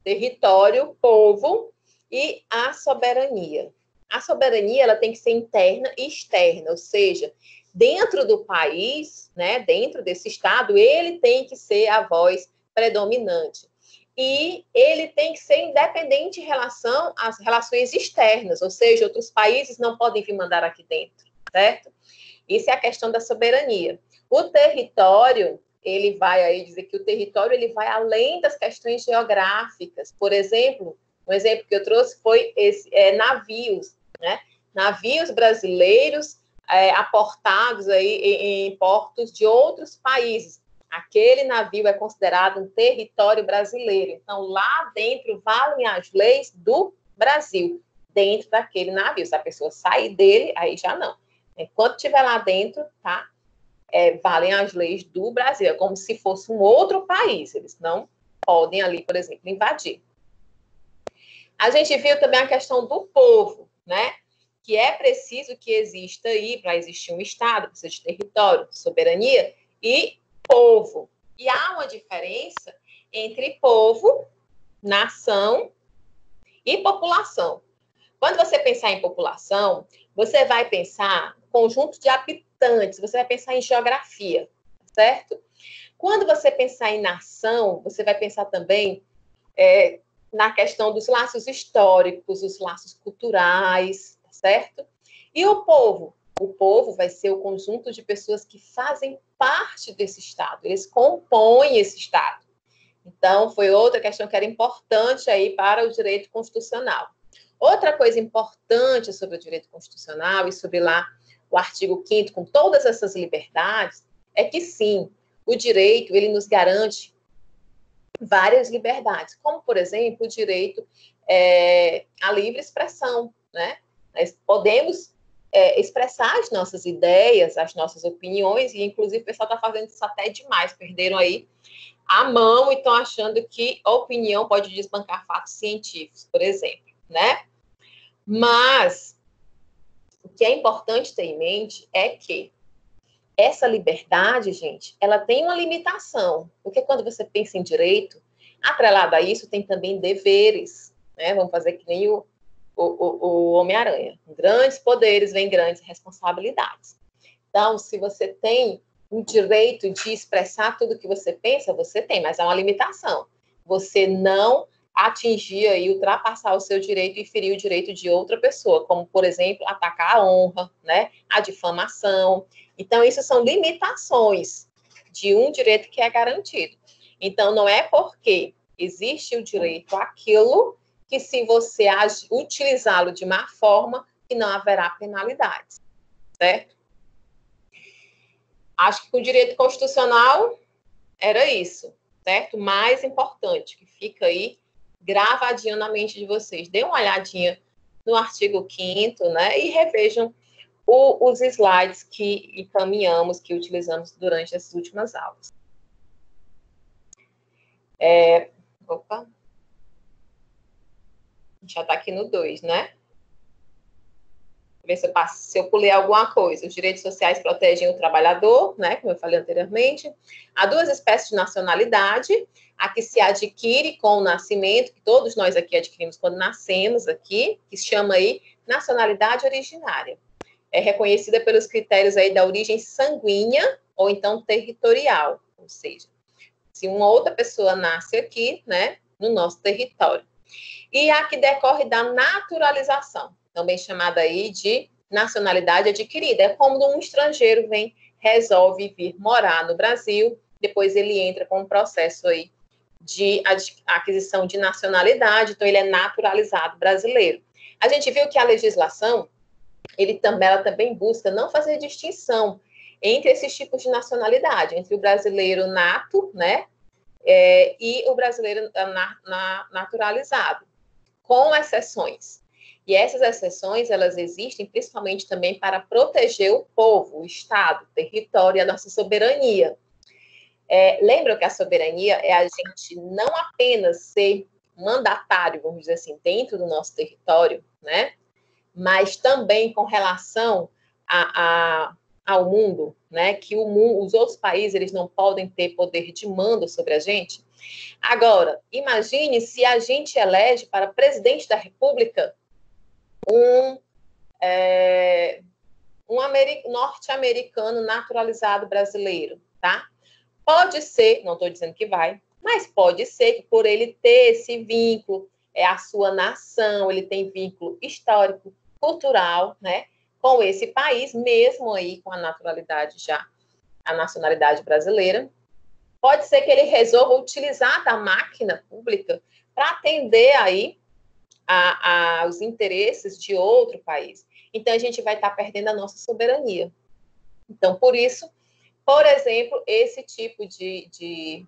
território, povo, e a soberania. A soberania ela tem que ser interna e externa, ou seja, dentro do país, né, dentro desse Estado, ele tem que ser a voz predominante. E ele tem que ser independente em relação às relações externas, ou seja, outros países não podem vir mandar aqui dentro, certo? Isso é a questão da soberania. O território, ele vai aí dizer que o território ele vai além das questões geográficas. Por exemplo, um exemplo que eu trouxe foi navios, né? Navios brasileiros aportados aí em portos de outros países. Aquele navio é considerado um território brasileiro. Então, lá dentro valem as leis do Brasil, dentro daquele navio. Se a pessoa sair dele, aí já não. Enquanto estiver lá dentro, tá? Valem as leis do Brasil. É como se fosse um outro país. Eles não podem ali, por exemplo, invadir. A gente viu também a questão do povo, né? Que é preciso que exista aí, para existir um Estado, precisa de território, soberania e povo. E há uma diferença entre povo, nação e população. Quando você pensar em população, você vai pensar conjunto de habitantes, você vai pensar em geografia, certo? Quando você pensar em nação, você vai pensar também na questão dos laços históricos, os laços culturais, certo? E o povo? O povo vai ser o conjunto de pessoas que fazem parte desse Estado, eles compõem esse Estado. Então, foi outra questão que era importante aí para o direito constitucional. Outra coisa importante sobre o direito constitucional e sobre lá o artigo 5º, com todas essas liberdades, é que sim, o direito, ele nos garante várias liberdades, como, por exemplo, o direito à livre expressão, né? Nós podemos expressar as nossas ideias, as nossas opiniões, e inclusive o pessoal está fazendo isso até demais, perderam aí a mão e estão achando que a opinião pode desbancar fatos científicos, por exemplo, né? Mas o que é importante ter em mente é que essa liberdade, gente, ela tem uma limitação, porque quando você pensa em direito, atrelado a isso, tem também deveres, né? Vamos fazer que nem o Homem-Aranha. Grandes poderes vêm grandes responsabilidades. Então, se você tem o direito de expressar tudo que você pensa, você tem, mas há uma limitação. Você não atingir e ultrapassar o seu direito e ferir o direito de outra pessoa, como, por exemplo, atacar a honra, né? A difamação. Então, isso são limitações de um direito que é garantido. Então, não é porque existe o direito àquilo que, se você utilizá-lo de má forma, que não haverá penalidades, certo? Acho que o direito constitucional era isso, certo? Mais importante, que fica aí gravadinho na mente de vocês. Dê uma olhadinha no artigo 5º, né? E revejam os slides que encaminhamos, que utilizamos durante essas últimas aulas. Opa. Já está aqui no 2, né? Ver se eu pulei alguma coisa. Os direitos sociais protegem o trabalhador, né? Como eu falei anteriormente. Há duas espécies de nacionalidade. A que se adquire com o nascimento, que todos nós aqui adquirimos quando nascemos aqui, que se chama aí nacionalidade originária. É reconhecida pelos critérios aí da origem sanguínea ou então territorial. Ou seja, se uma outra pessoa nasce aqui, né? No nosso território. E a que decorre da naturalização, também chamada aí de nacionalidade adquirida. É como um estrangeiro resolve vir morar no Brasil, depois ele entra com um processo aí de aquisição de nacionalidade, então ele é naturalizado brasileiro. A gente viu que a legislação, ela também busca não fazer distinção entre esses tipos de nacionalidade, entre o brasileiro nato, né, e o brasileiro naturalizado, com exceções. E essas exceções, elas existem principalmente também para proteger o povo, o Estado, o território e a nossa soberania. Lembram que a soberania é a gente não apenas ser mandatário, vamos dizer assim, dentro do nosso território, né? Mas também com relação ao mundo, né? Que os outros países, eles não podem ter poder de mando sobre a gente. Agora, imagine se a gente elege para presidente da República um norte-americano naturalizado brasileiro, tá? Pode ser, não estou dizendo que vai, mas pode ser que por ele ter esse vínculo, a sua nação, ele tem vínculo histórico, cultural, né, com esse país, mesmo aí com a naturalidade já, a nacionalidade brasileira, pode ser que ele resolva utilizar da máquina pública para atender aí os interesses de outro país. Então, a gente vai estar perdendo a nossa soberania. Então, por isso, por exemplo, esse tipo de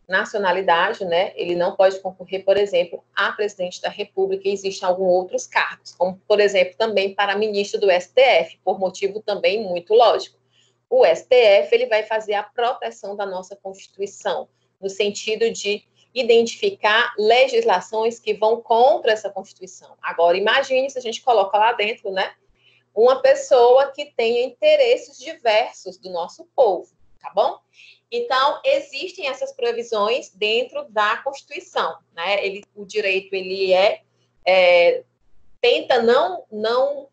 nacionalidade, né? Ele não pode concorrer, por exemplo, a presidente da República, e existem alguns outros cargos, como, por exemplo, também para ministro do STF, por motivo também muito lógico. O STF, ele vai fazer a proteção da nossa Constituição, no sentido de identificar legislações que vão contra essa Constituição. Agora, imagine se a gente coloca lá dentro, né, uma pessoa que tenha interesses diversos do nosso povo, tá bom? Então, existem essas previsões dentro da Constituição, né? O direito, ele tenta não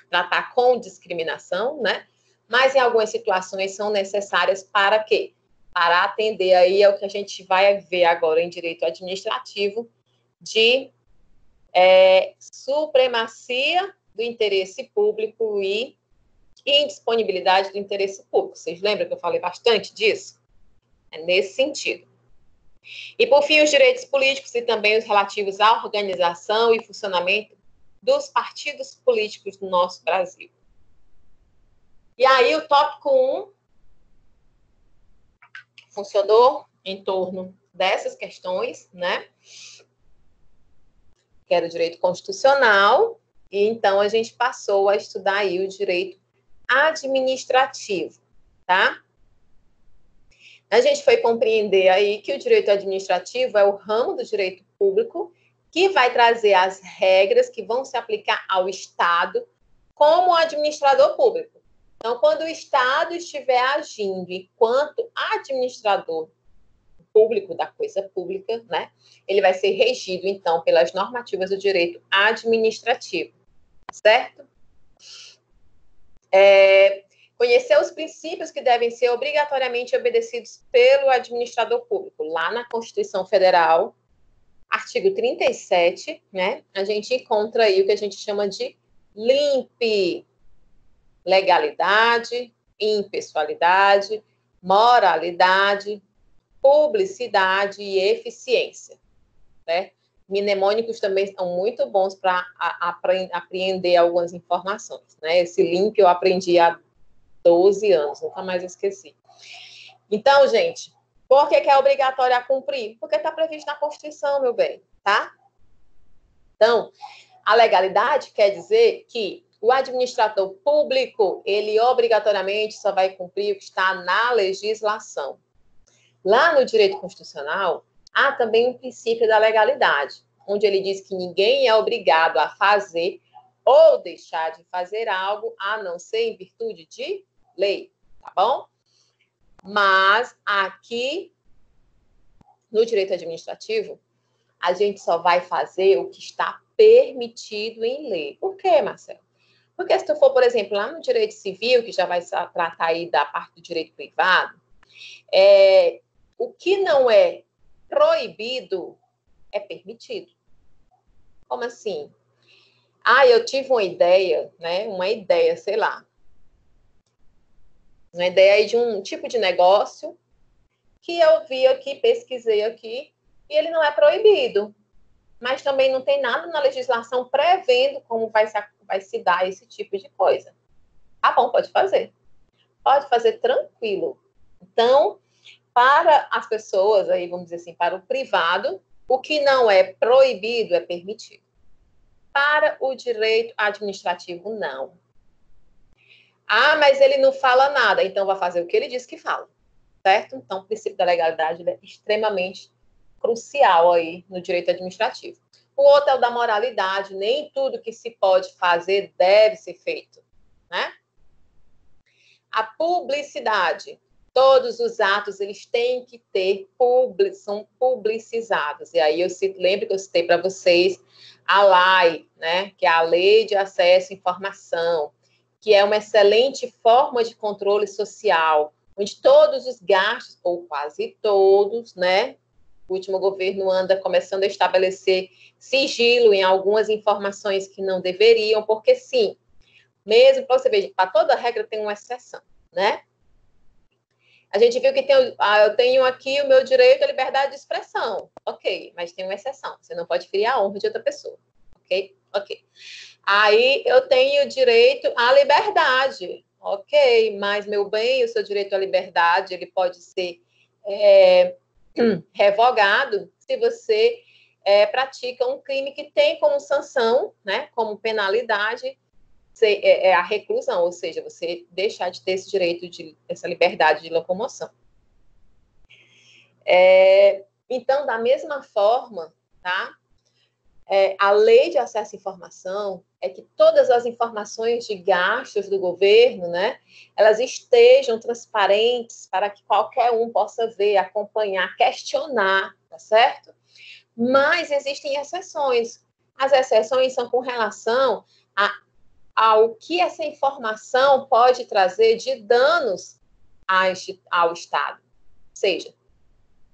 tratar com discriminação, né? Mas em algumas situações são necessárias para quê? Para atender aí ao que a gente vai ver agora em direito administrativo de supremacia do interesse público e indisponibilidade do interesse público. Vocês lembram que eu falei bastante disso? É nesse sentido. E, por fim, os direitos políticos e também os relativos à organização e funcionamento dos partidos políticos do nosso Brasil. E aí, o tópico 1 funcionou em torno dessas questões, né? que era o direito constitucional, e então a gente passou a estudar aí o direito administrativo, tá? A gente foi compreender aí que o direito administrativo é o ramo do direito público que vai trazer as regras que vão se aplicar ao Estado como administrador público. Então, quando o Estado estiver agindo enquanto administrador público da coisa pública, né, ele vai ser regido, então, pelas normativas do direito administrativo, certo? Conhecer os princípios que devem ser obrigatoriamente obedecidos pelo administrador público. Lá na Constituição Federal, artigo 37, né, a gente encontra aí o que a gente chama de LIMP: legalidade, impessoalidade, moralidade, publicidade e eficiência, né? Mnemônicos também são muito bons para apreender algumas informações, né? Esse LIMP eu aprendi há 12 anos, nunca mais esqueci. Então, gente, por que é obrigatório a cumprir? Porque está previsto na Constituição, meu bem, tá? Então, a legalidade quer dizer que o administrador público, ele obrigatoriamente só vai cumprir o que está na legislação. Lá no direito constitucional, há também um princípio da legalidade, onde ele diz que ninguém é obrigado a fazer ou deixar de fazer algo, a não ser em virtude de lei, tá bom? Mas aqui, no direito administrativo, a gente só vai fazer o que está permitido em lei. Por quê, Marcelo? Porque se tu for, por exemplo, lá no direito civil, que já vai tratar aí da parte do direito privado, o que não é proibido é permitido. Como assim? Eu tive uma ideia, né? Uma ideia, sei lá. Uma ideia aí de um tipo de negócio que eu vi aqui, pesquisei aqui, e ele não é proibido. Mas também não tem nada na legislação prevendo como vai se dar esse tipo de coisa. Tá bom, pode fazer. Pode fazer tranquilo. Então, para as pessoas, aí vamos dizer assim, para o privado, o que não é proibido é permitido. Para o direito administrativo, não. Mas ele não fala nada, então vai fazer o que ele diz que fala, certo? Então, o princípio da legalidade é extremamente crucial aí no direito administrativo. O outro é o da moralidade, nem tudo que se pode fazer deve ser feito, né? A publicidade, todos os atos, eles têm que ter, são publicizados. E aí lembro que eu citei para vocês a LAI, né? Que é a Lei de Acesso à Informação, que é uma excelente forma de controle social, onde todos os gastos, ou quase todos, né? O último governo anda começando a estabelecer sigilo em algumas informações que não deveriam, porque sim, mesmo para você ver, para toda regra tem uma exceção, né? A gente viu que eu tenho aqui o meu direito à liberdade de expressão, ok, mas tem uma exceção, você não pode ferir a honra de outra pessoa, ok? Ok. Aí eu tenho direito à liberdade, ok, mas, meu bem, o seu direito à liberdade, ele pode ser revogado se você pratica um crime que tem como sanção, né, como penalidade, a reclusão, ou seja, você deixar de ter esse direito, essa liberdade de locomoção. Então, da mesma forma, tá? A lei de acesso à informação é que todas as informações de gastos do governo, né, elas estejam transparentes para que qualquer um possa ver, acompanhar, questionar, tá certo? Mas existem exceções. As exceções são com relação ao que essa informação pode trazer de danos ao Estado. Ou seja,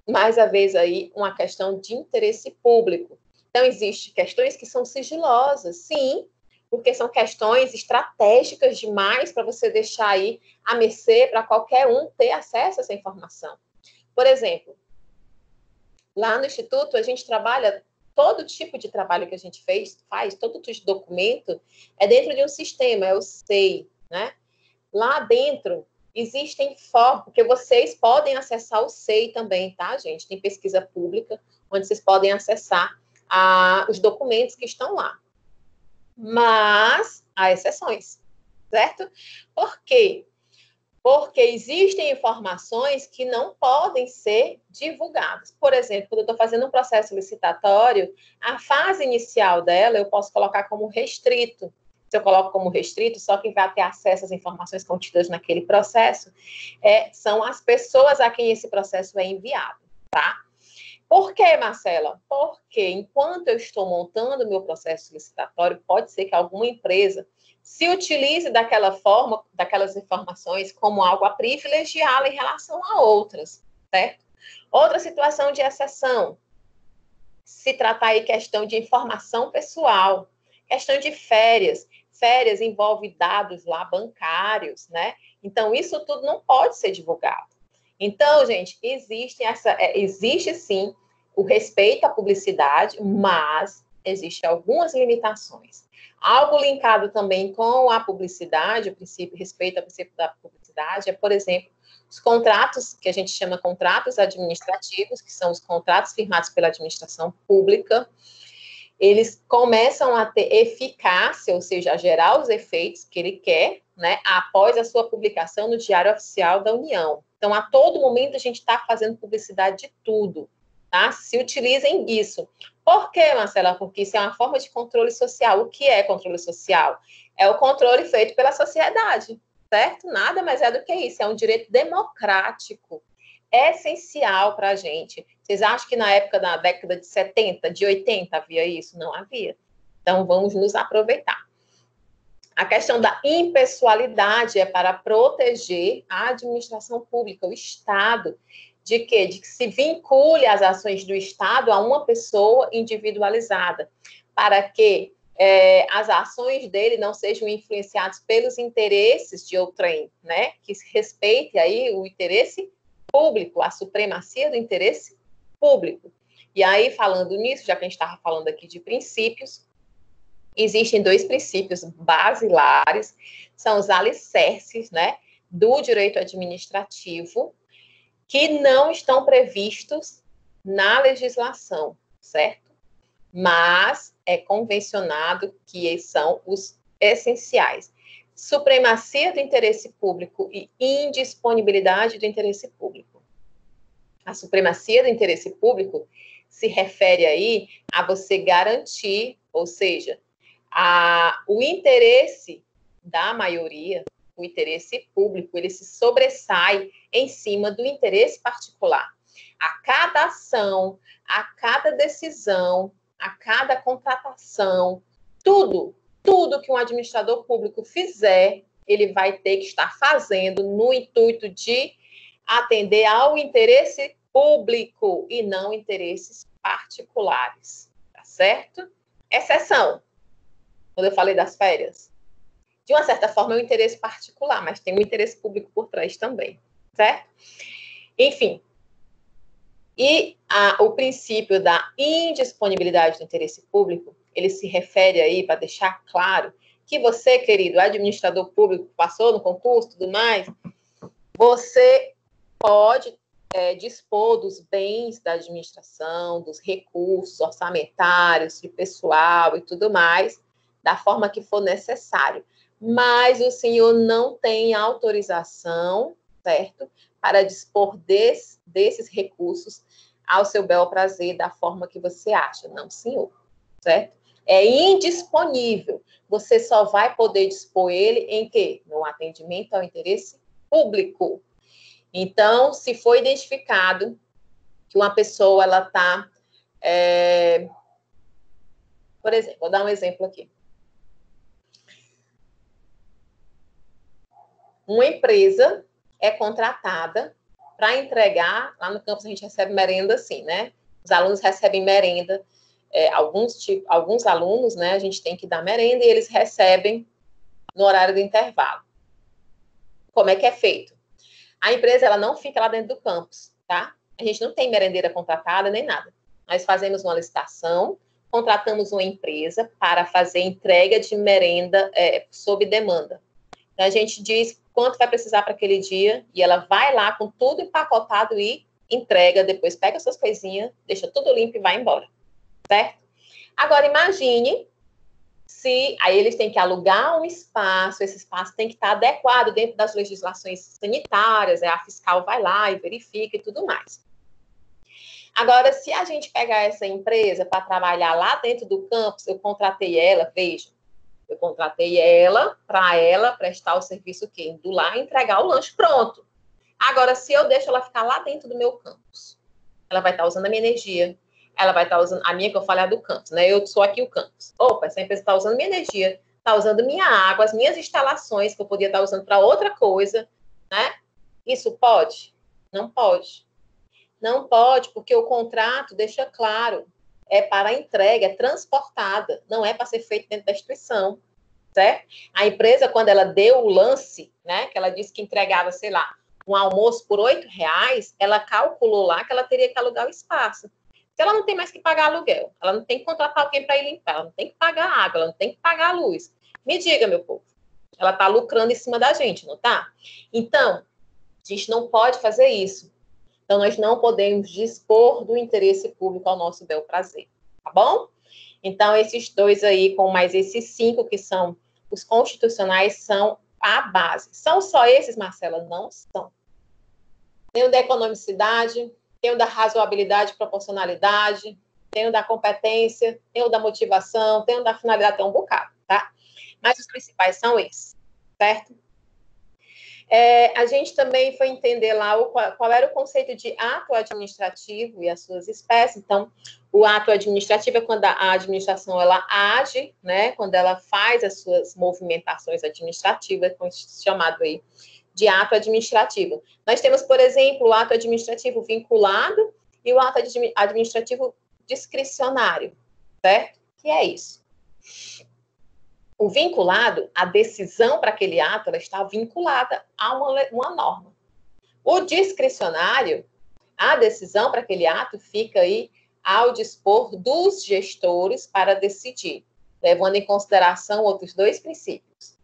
mais uma vez aí, uma questão de interesse público. Então, existem questões que são sigilosas, sim, porque são questões estratégicas demais para você deixar aí à mercê para qualquer um ter acesso a essa informação. Por exemplo, lá no Instituto, a gente trabalha, todo tipo de trabalho que a gente faz, todo tipo de documento, é dentro de um sistema, é o SEI, né? Lá dentro, existem formas, porque vocês podem acessar o SEI também, tá, gente? Tem pesquisa pública, onde vocês podem acessar os documentos que estão lá. Mas há exceções, certo? Por quê? Porque existem informações que não podem ser divulgadas. Por exemplo, quando eu estou fazendo um processo licitatório, a fase inicial dela eu posso colocar como restrito. Se eu coloco como restrito, só quem vai ter acesso às informações contidas naquele processo são as pessoas a quem esse processo é enviado, tá? Por quê, Marcela? Porque enquanto eu estou montando o meu processo licitatório, pode ser que alguma empresa se utilize daquela forma, daquelas informações, como algo a privilegiá-la em relação a outras, certo? Outra situação de exceção, se tratar aí questão de informação pessoal, questão de férias. Férias envolve dados lá bancários, né? Então, isso tudo não pode ser divulgado. Então, gente, existe sim o respeito à publicidade, mas existem algumas limitações. Algo linkado também com a publicidade, o princípio, respeito ao princípio da publicidade, por exemplo, os contratos, que a gente chama contratos administrativos, que são os contratos firmados pela administração pública, eles começam a ter eficácia, ou seja, a gerar os efeitos que ele quer, né, após a sua publicação no Diário Oficial da União. Então, a todo momento, a gente está fazendo publicidade de tudo, tá? Se utilizem isso. Por quê, Marcela? Porque isso é uma forma de controle social. O que é controle social? É o controle feito pela sociedade, certo? Nada mais é do que isso. É um direito democrático, essencial para a gente. Vocês acham que na época da década de 70, de 80, havia isso? Não havia. Então, vamos nos aproveitar. A questão da impessoalidade é para proteger a administração pública, o Estado, de quê? De que se vincule as ações do Estado a uma pessoa individualizada, para que as ações dele não sejam influenciadas pelos interesses de outrem, né? Que respeite aí o interesse público, a supremacia do interesse público. E aí, falando nisso, já que a gente estava falando aqui de princípios, existem dois princípios basilares, são os alicerces, né, do direito administrativo, que não estão previstos na legislação, certo? Mas é convencionado que são os essenciais. Supremacia do interesse público e indisponibilidade do interesse público. A supremacia do interesse público se refere aí a você garantir, ou seja, o interesse da maioria, o interesse público, ele se sobressai em cima do interesse particular. A cada ação, a cada decisão, a cada contratação, tudo que um administrador público fizer, ele vai ter que estar fazendo no intuito de atender ao interesse público e não interesses particulares, tá certo? Exceção, quando eu falei das férias, de uma certa forma é um interesse particular, mas tem um interesse público por trás também, certo? Enfim, e o princípio da indisponibilidade do interesse público, ele se refere aí, para deixar claro, que você, querido administrador público, passou no concurso e tudo mais, você pode dispor dos bens da administração, dos recursos orçamentários, de pessoal e tudo mais, da forma que for necessário. Mas o senhor não tem autorização, certo? Para dispor desses recursos ao seu bel prazer, da forma que você acha. Não, senhor, certo? É indisponível. Você só vai poder dispor ele em quê? No atendimento ao interesse público. Então, se foi identificado que uma pessoa, ela está... por exemplo, vou dar um exemplo aqui. Uma empresa é contratada para entregar, lá no campus a gente recebe merenda assim, né? Os alunos recebem merenda, alguns alunos, né, a gente tem que dar merenda e eles recebem no horário do intervalo. Como é que é feito? A empresa, ela não fica lá dentro do campus, tá? A gente não tem merendeira contratada nem nada. Nós fazemos uma licitação, contratamos uma empresa para fazer entrega de merenda sob demanda. Então, a gente diz quanto vai precisar para aquele dia e ela vai lá com tudo empacotado e entrega, depois pega suas coisinhas, deixa tudo limpo e vai embora, certo? Agora, imagine se aí eles têm que alugar um espaço, esse espaço tem que estar adequado dentro das legislações sanitárias, a fiscal vai lá e verifica e tudo mais. Agora, se a gente pegar essa empresa para trabalhar lá dentro do campus, eu contratei ela, veja, eu contratei ela para ela prestar o serviço o quê? Indo lá entregar o lanche pronto. Agora, se eu deixo ela ficar lá dentro do meu campus, ela vai estar usando a minha energia, ela vai estar usando a minha, que eu falei, a do campus, né? Eu sou aqui o campus. Opa, essa empresa está usando minha energia, está usando minha água, as minhas instalações, que eu podia estar usando para outra coisa, né? Isso pode? Não pode. Não pode, porque o contrato deixa claro, é para entrega, é transportada, não é para ser feito dentro da instituição, certo? A empresa, quando ela deu o lance, né, que ela disse que entregava, sei lá, um almoço por R$8, ela calculou lá que ela teria que alugar o espaço. Se ela não tem mais que pagar aluguel, ela não tem que contratar alguém para ir limpar, ela não tem que pagar água, ela não tem que pagar a luz. Me diga, meu povo, ela está lucrando em cima da gente, não está? Então, a gente não pode fazer isso. Então, nós não podemos dispor do interesse público ao nosso bel prazer, tá bom? Então, esses dois aí, com mais esses 5 que são os constitucionais, são a base. São só esses, Marcela? Não são. Tem o da economicidade, tem o da razoabilidade e proporcionalidade, tem o da competência, tem o da motivação, tem o da finalidade, tem um bocado, tá? Mas os principais são esses, certo? A gente também foi entender lá qual era o conceito de ato administrativo e as suas espécies. Então, o ato administrativo é quando a administração ela age, né? Quando ela faz as suas movimentações administrativas, chamado aí de ato administrativo. Nós temos, por exemplo, o ato administrativo vinculado e o ato administrativo discricionário, certo? Que é isso? O vinculado, a decisão para aquele ato, ela está vinculada a uma norma. O discricionário, a decisão para aquele ato fica aí ao dispor dos gestores para decidir, levando em consideração outros 2 princípios,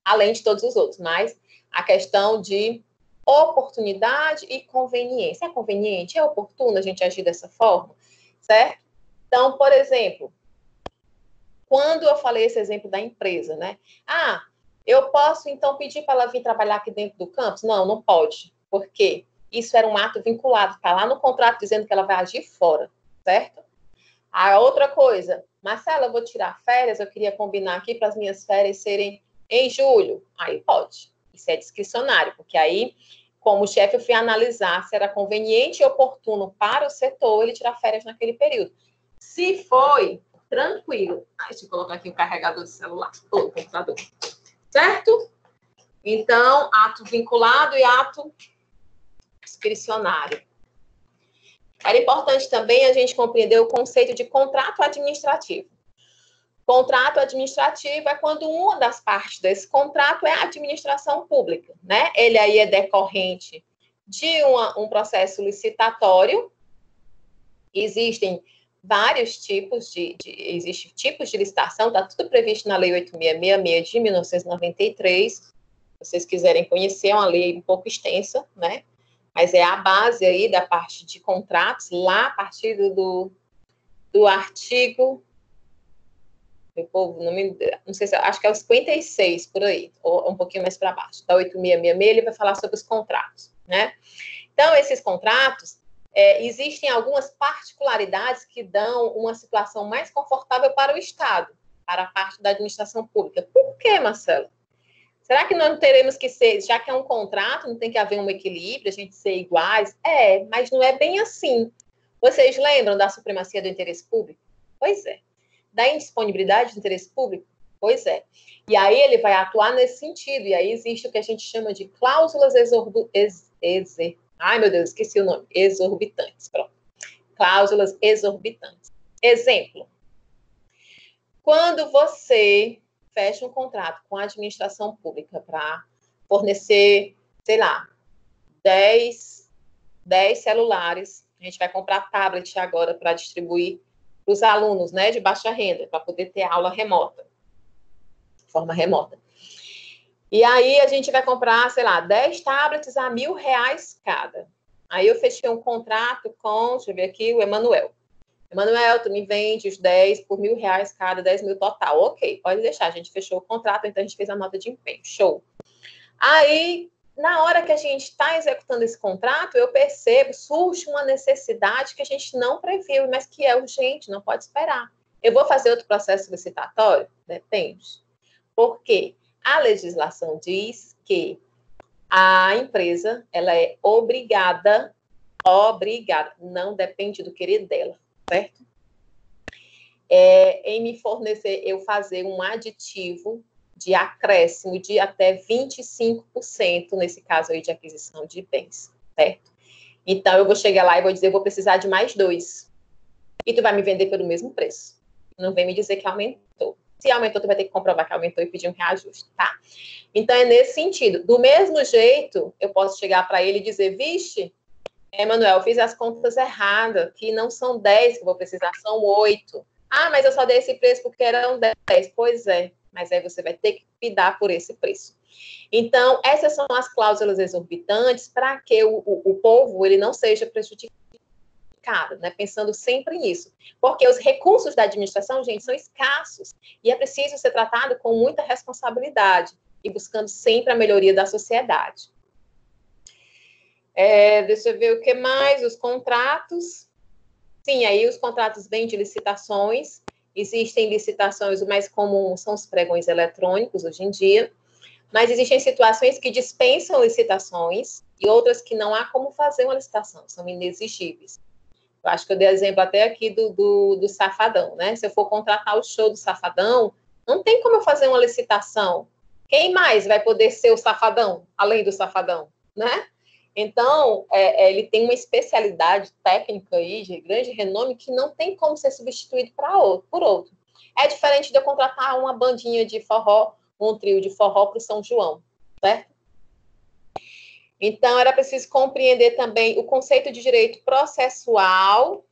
além de todos os outros, mas a questão de oportunidade e conveniência. É conveniente, é oportuno a gente agir dessa forma, certo? Então, por exemplo, quando eu falei esse exemplo da empresa, né? Eu posso, então, pedir para ela vir trabalhar aqui dentro do campus? Não, não pode. Por quê? Isso era um ato vinculado, está lá no contrato dizendo que ela vai agir fora, certo? A outra coisa, Marcela, eu vou tirar férias, eu queria combinar aqui para as minhas férias serem em julho. Aí pode. Isso é discricionário, porque aí, como chefe, eu fui analisar se era conveniente e oportuno para o setor ele tirar férias naquele período. Se foi, tranquilo. Deixa eu colocar aqui o carregador do celular, ou computador. Certo? Então, ato vinculado e ato discricionário. Era importante também a gente compreender o conceito de contrato administrativo. Contrato administrativo é quando uma das partes desse contrato é a administração pública, né? Ele aí é decorrente de um processo licitatório. Existem vários tipos existem tipos de licitação, está tudo previsto na Lei 8666 de 1993. Se vocês quiserem conhecer, é uma lei um pouco extensa, né? Mas é a base aí da parte de contratos, lá a partir do artigo, meu povo, não sei se, acho que é o 56, por aí, ou um pouquinho mais para baixo, da 8666, ele vai falar sobre os contratos, né? Então, esses contratos, existem algumas particularidades que dão uma situação mais confortável para o Estado, para a parte da administração pública. Por quê, Marcelo? Será que nós não teremos que ser, já que é um contrato, não tem que haver um equilíbrio, a gente ser iguais? Mas não é bem assim. Vocês lembram da supremacia do interesse público? Pois é. Da indisponibilidade do interesse público? Pois é. E aí ele vai atuar nesse sentido, e aí existe o que a gente chama de cláusulas ai, meu Deus, esqueci o nome. Exorbitantes, pronto. Cláusulas exorbitantes. Exemplo. Quando você fecha um contrato com a administração pública para fornecer, sei lá, 10 celulares, a gente vai comprar tablet agora para distribuir para os alunos, né, de baixa renda, para poder ter aula remota, de forma remota. E aí a gente vai comprar, sei lá, 10 tablets a R$1.000 cada. Aí eu fechei um contrato com, deixa eu ver aqui, o Emanuel. Emanuel, tu me vende os 10 por R$ 1.000 cada, 10 mil total. Ok, pode deixar, a gente fechou o contrato, então a gente fez a nota de empenho. Show. Aí, na hora que a gente está executando esse contrato, eu percebo, surge uma necessidade que a gente não previu, mas que é urgente, não pode esperar. Eu vou fazer outro processo licitatório? Depende. Por quê? A legislação diz que a empresa, ela é obrigada, não depende do querer dela, certo? Em me fornecer, eu fazer um aditivo de acréscimo de até 25%, nesse caso aí de aquisição de bens, certo? Então, eu vou chegar lá e vou dizer, eu vou precisar de mais 2. E tu vai me vender pelo mesmo preço. Não vem me dizer que aumentou. Se aumentou, tu vai ter que comprovar que aumentou e pedir um reajuste, tá? Então, é nesse sentido. Do mesmo jeito, eu posso chegar para ele e dizer, vixe, Emanuel, eu fiz as contas erradas, que não são 10 que eu vou precisar, são 8. Ah, mas eu só dei esse preço porque eram 10. Pois é, mas aí você vai ter que pedar por esse preço. Então, essas são as cláusulas exorbitantes para que o povo ele não seja prejudicado, né? Pensando sempre nisso. Porque os recursos da administração, gente, são escassos e é preciso ser tratado com muita responsabilidade e buscando sempre a melhoria da sociedade. Deixa eu ver o que mais, os contratos. Sim, aí os contratos vêm de licitações. Existem licitações, o mais comum são os pregões eletrônicos hoje em dia, mas existem situações que dispensam licitações e outras que não há como fazer uma licitação, são inexigíveis. Eu acho que eu dei exemplo até aqui do Safadão, né? Se eu for contratar o show do Safadão, não tem como eu fazer uma licitação. Quem mais vai poder ser o Safadão, além do Safadão, né? Então, ele tem uma especialidade técnica aí, de grande renome, que não tem como ser substituído por outro. É diferente de eu contratar uma bandinha de forró, um trio de forró para o São João, certo? Então, era preciso compreender também o conceito de direito processual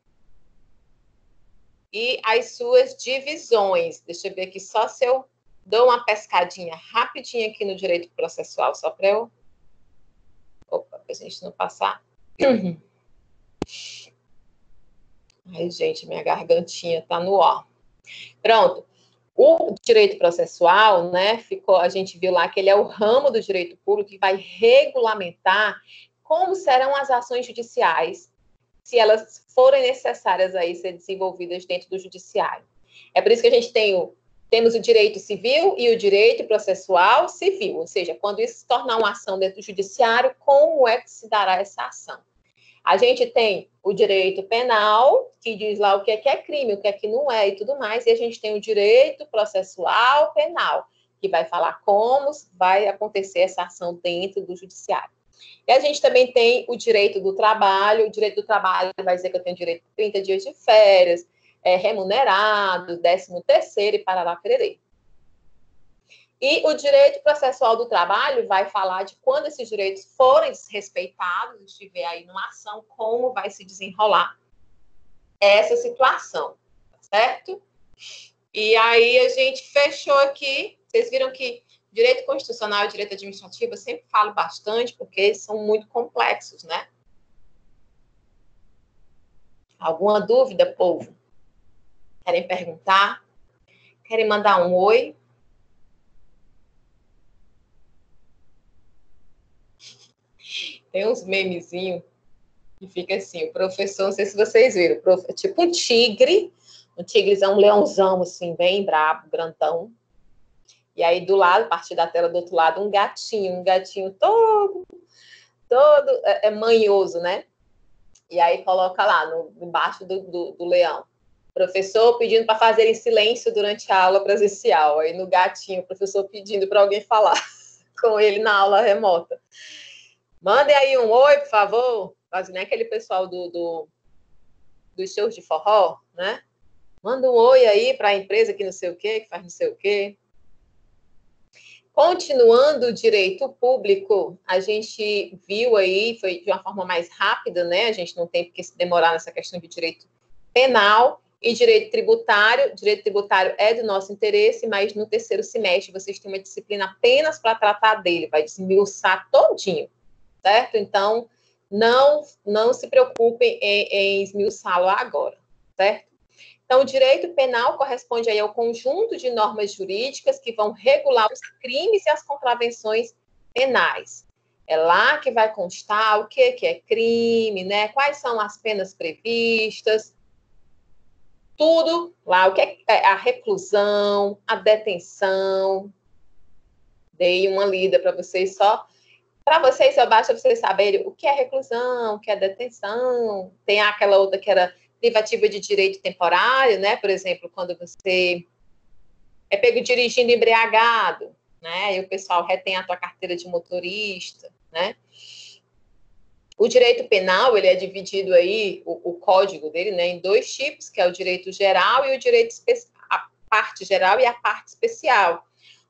e as suas divisões. Deixa eu ver aqui só se eu dou uma pescadinha rapidinho aqui no direito processual, só para eu... Opa, para a gente não passar. Ai, gente, minha gargantinha tá no ó. Pronto. O direito processual, né, a gente viu lá que ele é o ramo do direito público que vai regulamentar como serão as ações judiciais, se elas forem necessárias aí ser desenvolvidas dentro do judiciário. É por isso que a gente temos o direito civil e o direito processual civil, ou seja, quando isso se tornar uma ação dentro do judiciário, como é que se dará essa ação? A gente tem o direito penal, que diz lá o que é crime, o que é que não é e tudo mais, e a gente tem o direito processual penal, que vai falar como vai acontecer essa ação dentro do judiciário. E a gente também tem o direito do trabalho vai dizer que eu tenho direito a 30 dias de férias, remunerado, 13º e parará pererê. E o direito processual do trabalho vai falar de quando esses direitos forem desrespeitados, estiver aí numa ação, como vai se desenrolar essa situação, certo? E aí a gente fechou aqui, vocês viram que direito constitucional e direito administrativo eu sempre falo bastante, porque são muito complexos, né? Alguma dúvida, povo? Querem perguntar? Querem mandar um oi? Tem uns memezinhos que fica assim, o professor, não sei se vocês viram, tipo um tigre é um leãozão, assim, bem brabo, grandão. E aí, do lado, a partir da tela do outro lado, um gatinho todo manhoso, né? E aí coloca lá, embaixo do leão. Professor pedindo para fazer em silêncio durante a aula presencial. Aí no gatinho, o professor pedindo para alguém falar com ele na aula remota. Mandem aí um oi, por favor. Quase nem aquele pessoal dos shows de forró, né? Manda um oi aí para a empresa que não sei o quê, que faz não sei o quê. Continuando o direito público, a gente viu aí, foi de uma forma mais rápida, né? A gente não tem porque se demorar nessa questão de direito penal e direito tributário. Direito tributário é do nosso interesse, mas no terceiro semestre vocês têm uma disciplina apenas para tratar dele, vai desmiuçar todinho, certo? Então, não se preocupem em esmiuçá-lo agora, certo? Então, o direito penal corresponde aí ao conjunto de normas jurídicas que vão regular os crimes e as contravenções penais. É lá que vai constar o que é crime, né? Quais são as penas previstas, tudo lá, o que é a reclusão, a detenção. Dei uma lida para vocês só. Para vocês, só basta vocês saberem o que é reclusão, o que é detenção. Tem aquela outra que era privativa de direito temporário, né? Por exemplo, quando você é pego dirigindo embriagado, né? E o pessoal retém a tua carteira de motorista, né? O direito penal, ele é dividido aí, o código dele, né, em dois tipos, que é o direito geral e o direito especial, a parte geral e a parte especial.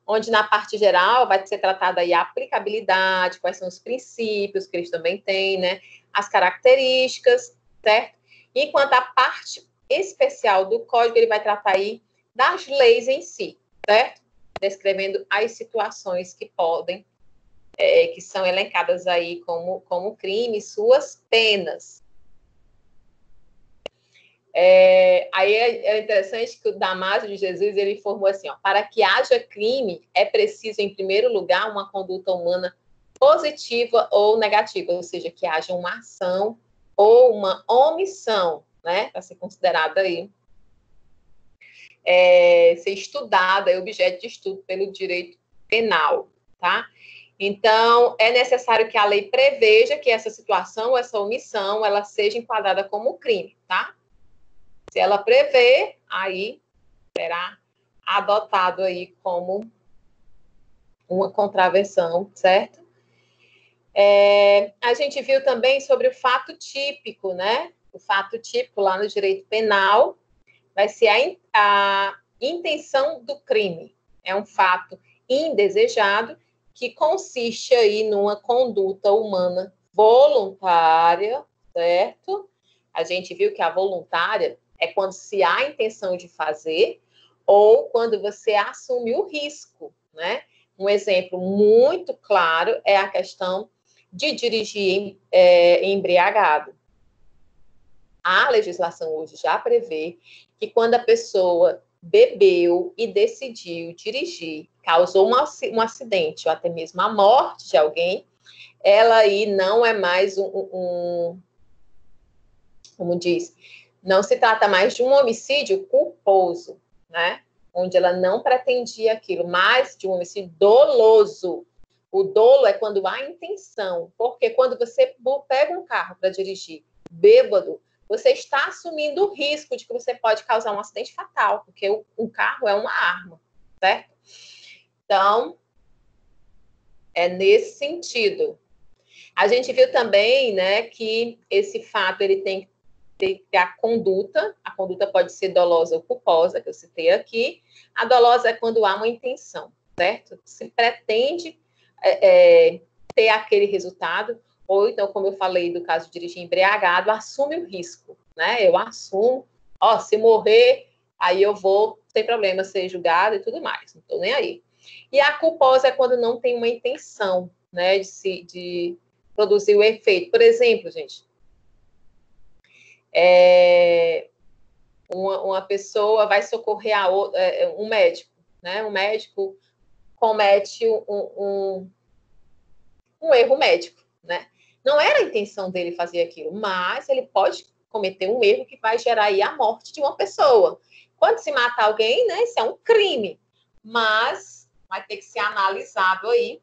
Onde na parte geral vai ser tratada aí a aplicabilidade, quais são os princípios que eles também têm, né? As características, certo? Enquanto a parte especial do código, ele vai tratar aí das leis em si, certo? Descrevendo as situações que podem, que são elencadas aí como crime, suas penas. Aí é interessante que o Damásio de Jesus, ele informou assim, ó, para que haja crime, é preciso, em primeiro lugar, uma conduta humana positiva ou negativa, ou seja, que haja uma ação ou uma omissão, né, para ser considerada aí, ser estudada, é objeto de estudo pelo direito penal, tá? Então, é necessário que a lei preveja que essa situação, essa omissão, ela seja enquadrada como crime, tá? Se ela prevê, aí será adotado aí como uma contravenção, certo? A gente viu também sobre o fato típico, né? O fato típico lá no direito penal vai ser a intenção do crime. É um fato indesejado que consiste aí numa conduta humana voluntária, certo? A gente viu que a voluntária é quando se há a intenção de fazer ou quando você assume o risco, né? Um exemplo muito claro é a questão de dirigir embriagado. A legislação hoje já prevê que quando a pessoa bebeu e decidiu dirigir, causou um acidente ou até mesmo a morte de alguém, ela aí não é mais como diz, não se trata mais de um homicídio culposo, né? Onde ela não pretendia aquilo, mas de um homicídio doloso. O dolo é quando há intenção, porque quando você pega um carro para dirigir bêbado, você está assumindo o risco de que você pode causar um acidente fatal, porque um carro é uma arma, certo? Então, é nesse sentido. A gente viu também, né, que esse fato ele tem que ter a conduta pode ser dolosa ou culposa, que eu citei aqui. A dolosa é quando há uma intenção, certo? Se pretende ter aquele resultado, ou então, como eu falei do caso de dirigir embriagado, assume o risco, né? Eu assumo, se morrer, aí eu vou, sem problema, ser julgado e tudo mais, não estou nem aí. E a culposa é quando não tem uma intenção, né, de produzir o efeito. Por exemplo, gente, uma pessoa vai socorrer um médico, né? Um médico comete um erro médico, né? Não era a intenção dele fazer aquilo, mas ele pode cometer um erro que vai gerar aí a morte de uma pessoa. Quando se mata alguém, né? Isso é um crime, mas vai ter que ser analisado aí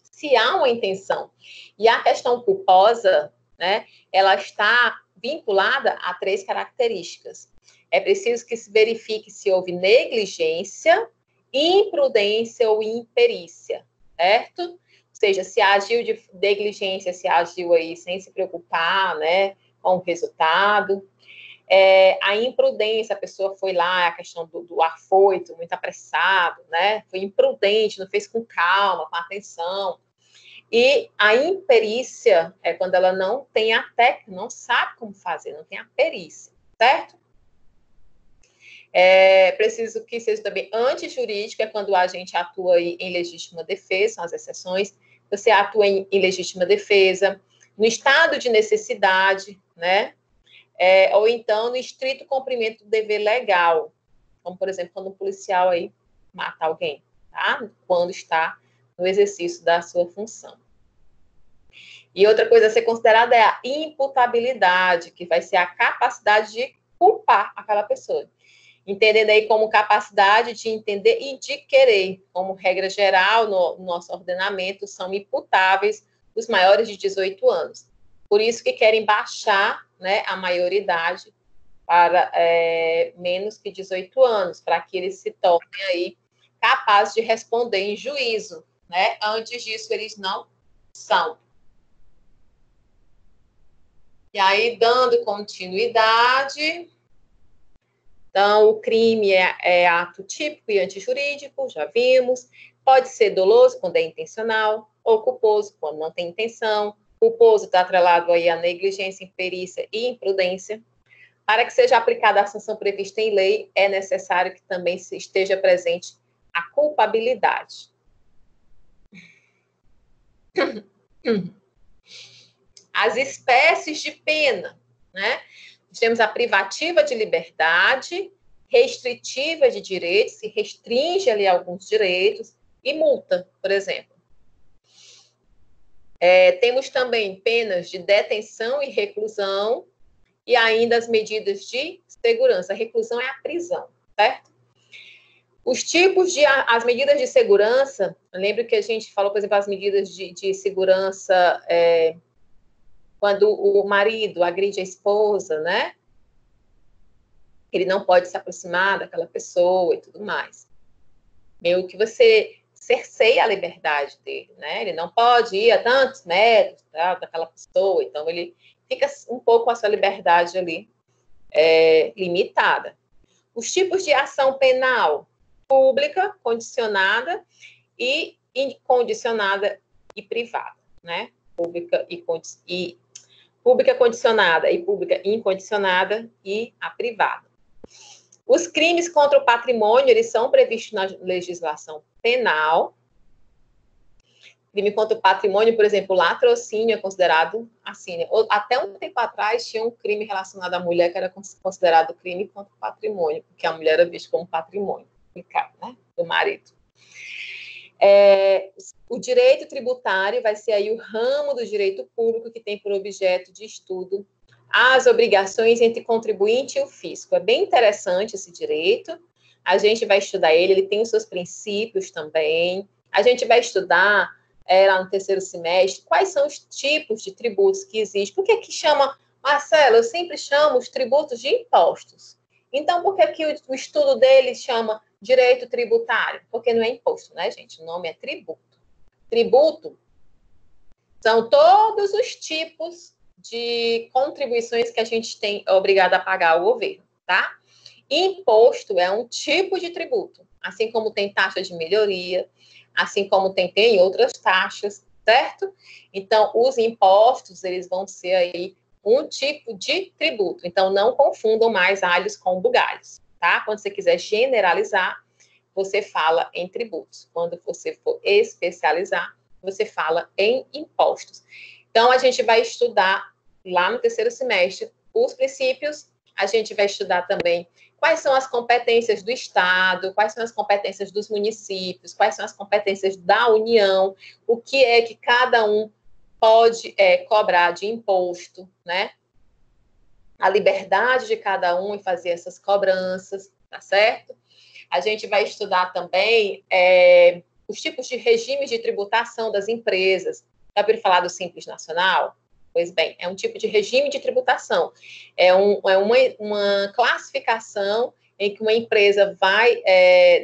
se há uma intenção. E a questão culposa, né? Ela está vinculada a 3 características. É preciso que se verifique se houve negligência, imprudência ou imperícia, certo? Ou seja, se agiu de negligência, se agiu aí sem se preocupar, né, com o resultado. A imprudência, a pessoa foi lá, a questão do afoito, muito apressado, né? Foi imprudente, não fez com calma, com atenção. E a imperícia é quando ela não tem a técnica, não sabe como fazer, não tem a perícia, certo? É preciso que seja também antijurídico, é quando a gente atua em legítima defesa, são as exceções. Você atua em legítima defesa, no estado de necessidade, né? ou então no estrito cumprimento do dever legal, como, por exemplo, quando um policial aí mata alguém, tá? Quando está no exercício da sua função. E outra coisa a ser considerada é a imputabilidade, que vai ser a capacidade de culpar aquela pessoa. Entendendo aí como capacidade de entender e de querer, como regra geral no nosso ordenamento, são imputáveis os maiores de 18 anos. Por isso que querem baixar, né, a maioridade para menos que 18 anos, para que eles se tornem aí capazes de responder em juízo, né? Antes disso, eles não são. E aí, dando continuidade, então, o crime é ato típico e antijurídico, já vimos. Pode ser doloso quando é intencional, ou culposo quando não tem intenção. Culposo está atrelado aí à negligência, imperícia e imprudência. Para que seja aplicada a sanção prevista em lei, é necessário que também esteja presente a culpabilidade. As espécies de pena, né? Nós temos a privativa de liberdade, restritiva de direitos, se restringe ali alguns direitos, e multa, por exemplo. Temos também penas de detenção e reclusão, e ainda as medidas de segurança. A reclusão é a prisão, certo? Os tipos as medidas de segurança, lembro que a gente falou, por exemplo, as medidas de segurança quando o marido agride a esposa, né? Ele não pode se aproximar daquela pessoa e tudo mais. Meio que você cerceia a liberdade dele, né? Ele não pode ir a tantos metros, tá, daquela pessoa, então ele fica um pouco com a sua liberdade ali limitada. Os tipos de ação penal: pública, condicionada e incondicionada e privada, né? Pública condicionada e pública incondicionada e a privada. Os crimes contra o patrimônio, eles são previstos na legislação penal. Crime contra o patrimônio, por exemplo, latrocínio é considerado assim, né? Até um tempo atrás tinha um crime relacionado à mulher que era considerado crime contra o patrimônio, porque a mulher era vista como patrimônio, né, do marido. O direito tributário vai ser aí o ramo do direito público que tem por objeto de estudo as obrigações entre contribuinte e o fisco. É bem interessante esse direito, a gente vai estudar ele tem os seus princípios também, a gente vai estudar lá no terceiro semestre quais são os tipos de tributos que existem. Por que chama, Marcelo, eu sempre chamo os tributos de impostos. Então, por que o estudo dele chama direito tributário? Porque não é imposto, né, gente? O nome é tributo. Tributo são todos os tipos de contribuições que a gente é obrigado a pagar ao governo, tá? Imposto é um tipo de tributo, assim como tem taxa de melhoria, assim como tem outras taxas, certo? Então, os impostos, eles vão ser aí um tipo de tributo. Então, não confundam mais alhos com bugalhos, tá? Quando você quiser generalizar, você fala em tributos. Quando você for especializar, você fala em impostos. Então, a gente vai estudar lá no terceiro semestre os princípios, a gente vai estudar também quais são as competências do Estado, quais são as competências dos municípios, quais são as competências da União, o que é que cada um pode cobrar de imposto, né? A liberdade de cada um em fazer essas cobranças, tá certo? A gente vai estudar também os tipos de regimes de tributação das empresas. Já ouviram falar do Simples Nacional? Pois bem, é um tipo de regime de tributação. É uma classificação em que uma empresa vai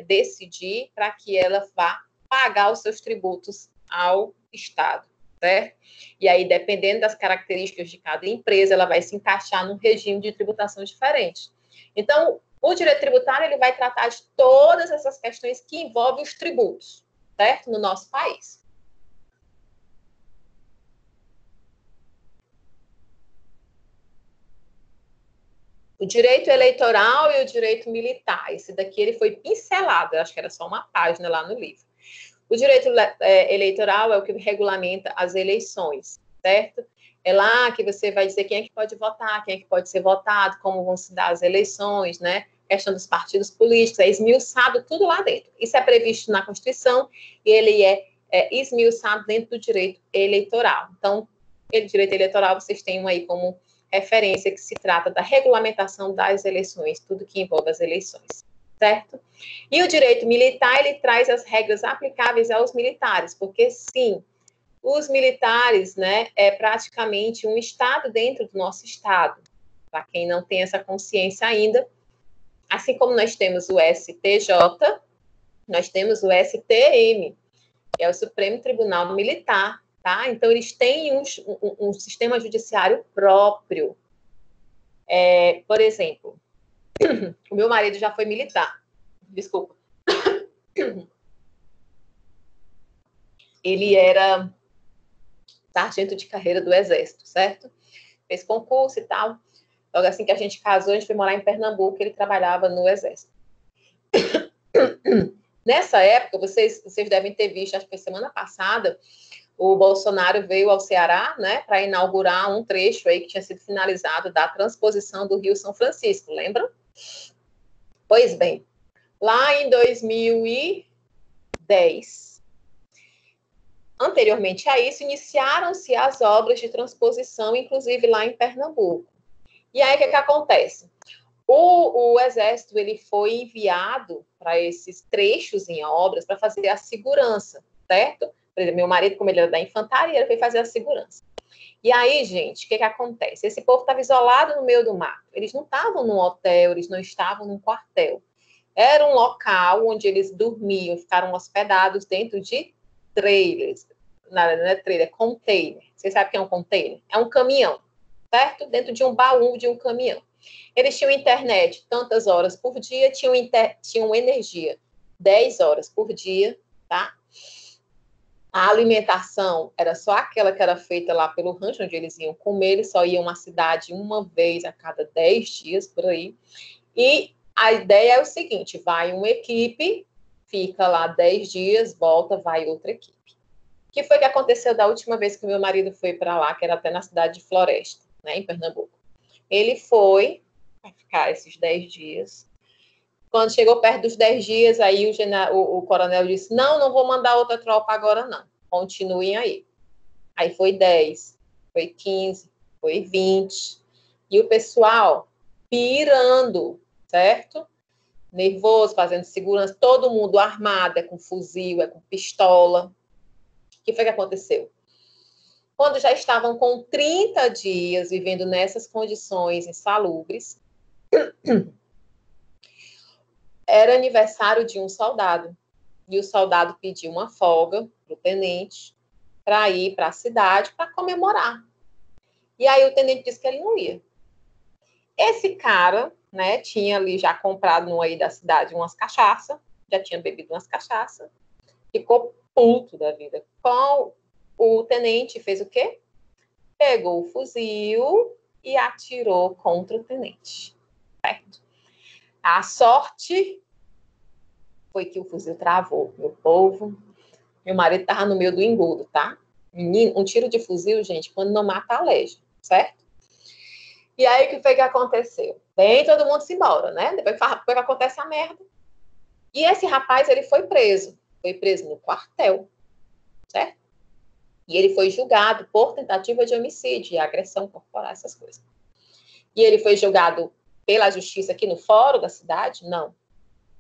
decidir para que ela vá pagar os seus tributos ao Estado, certo? E aí, dependendo das características de cada empresa, ela vai se encaixar num regime de tributação diferente. Então, o direito tributário ele vai tratar de todas essas questões que envolvem os tributos, certo? No nosso país. O direito eleitoral e o direito militar. Esse daqui ele foi pincelado, eu acho que era só uma página lá no livro. O direito eleitoral é o que regulamenta as eleições, certo? É lá que você vai dizer quem é que pode votar, quem é que pode ser votado, como vão se dar as eleições, né? Questão dos partidos políticos, é esmiuçado tudo lá dentro. Isso é previsto na Constituição e ele é esmiuçado dentro do direito eleitoral. Então, o direito eleitoral, vocês têm aí como referência que se trata da regulamentação das eleições, tudo que envolve as eleições, certo? E o direito militar, ele traz as regras aplicáveis aos militares, porque, sim, os militares, né, é praticamente um Estado dentro do nosso Estado. Para quem não tem essa consciência ainda, assim como nós temos o STJ, nós temos o STM, que é o Supremo Tribunal Militar, tá? Então, eles têm um sistema judiciário próprio. Por exemplo, o meu marido já foi militar. Desculpa. Ele era sargento de carreira do Exército, certo? Fez concurso e tal. Logo assim que a gente casou, a gente foi morar em Pernambuco, ele trabalhava no Exército. Nessa época, vocês devem ter visto, acho que foi semana passada, o Bolsonaro veio ao Ceará, né, para inaugurar um trecho aí que tinha sido finalizado da transposição do Rio São Francisco, lembram? Pois bem, lá em 2010, anteriormente a isso, iniciaram-se as obras de transposição, inclusive lá em Pernambuco. E aí, o que acontece? O Exército ele foi enviado para esses trechos em obras para fazer a segurança, certo? Por exemplo, meu marido, como ele era da infantaria, ele foi fazer a segurança. E aí, gente, o que acontece? Esse povo estava isolado no meio do mato. Eles não estavam num hotel, eles não estavam num quartel. Era um local onde eles dormiam, ficaram hospedados dentro de trailers. Não é trailer, é container. Vocês sabem o que é um container? É um caminhão, certo? Dentro de um baú de um caminhão. Eles tinham internet tantas horas por dia, tinham energia 10 horas por dia, tá? A alimentação era só aquela que era feita lá pelo rancho, onde eles iam comer, eles só iam à cidade uma vez a cada 10 dias, por aí. E a ideia é o seguinte, vai uma equipe, fica lá 10 dias, volta, vai outra equipe. O que foi que aconteceu da última vez que meu marido foi para lá, que era até na cidade de Floresta, né, em Pernambuco? Ele foi para ficar esses 10 dias. Quando chegou perto dos 10 dias, aí o coronel disse, não vou mandar outra tropa agora, não. Continuem aí. Aí foi 10, foi 15, foi 20. E o pessoal pirando, certo? Nervoso, fazendo segurança, todo mundo armado, é com fuzil, é com pistola. O que foi que aconteceu? Quando já estavam com 30 dias vivendo nessas condições insalubres, era aniversário de um soldado. E o soldado pediu uma folga para o tenente para ir para a cidade para comemorar. E aí o tenente disse que ele não ia. Esse cara, né, tinha ali já comprado no aí da cidade umas cachaças, já tinha bebido umas cachaças, ficou puto da vida com o tenente, fez o quê? Pegou o fuzil e atirou contra o tenente. Certo? A sorte foi que o fuzil travou, meu povo. Meu marido estava no meio do engodo, tá? Menino, um tiro de fuzil, gente, quando não mata, aleja, certo? E aí, o que foi que aconteceu? Bem, todo mundo se embora, né? Depois que acontece a merda. E esse rapaz, ele foi preso. Foi preso no quartel, certo? E ele foi julgado por tentativa de homicídio e agressão corporal, essas coisas. E ele foi julgado pela justiça aqui no fórum da cidade? Não.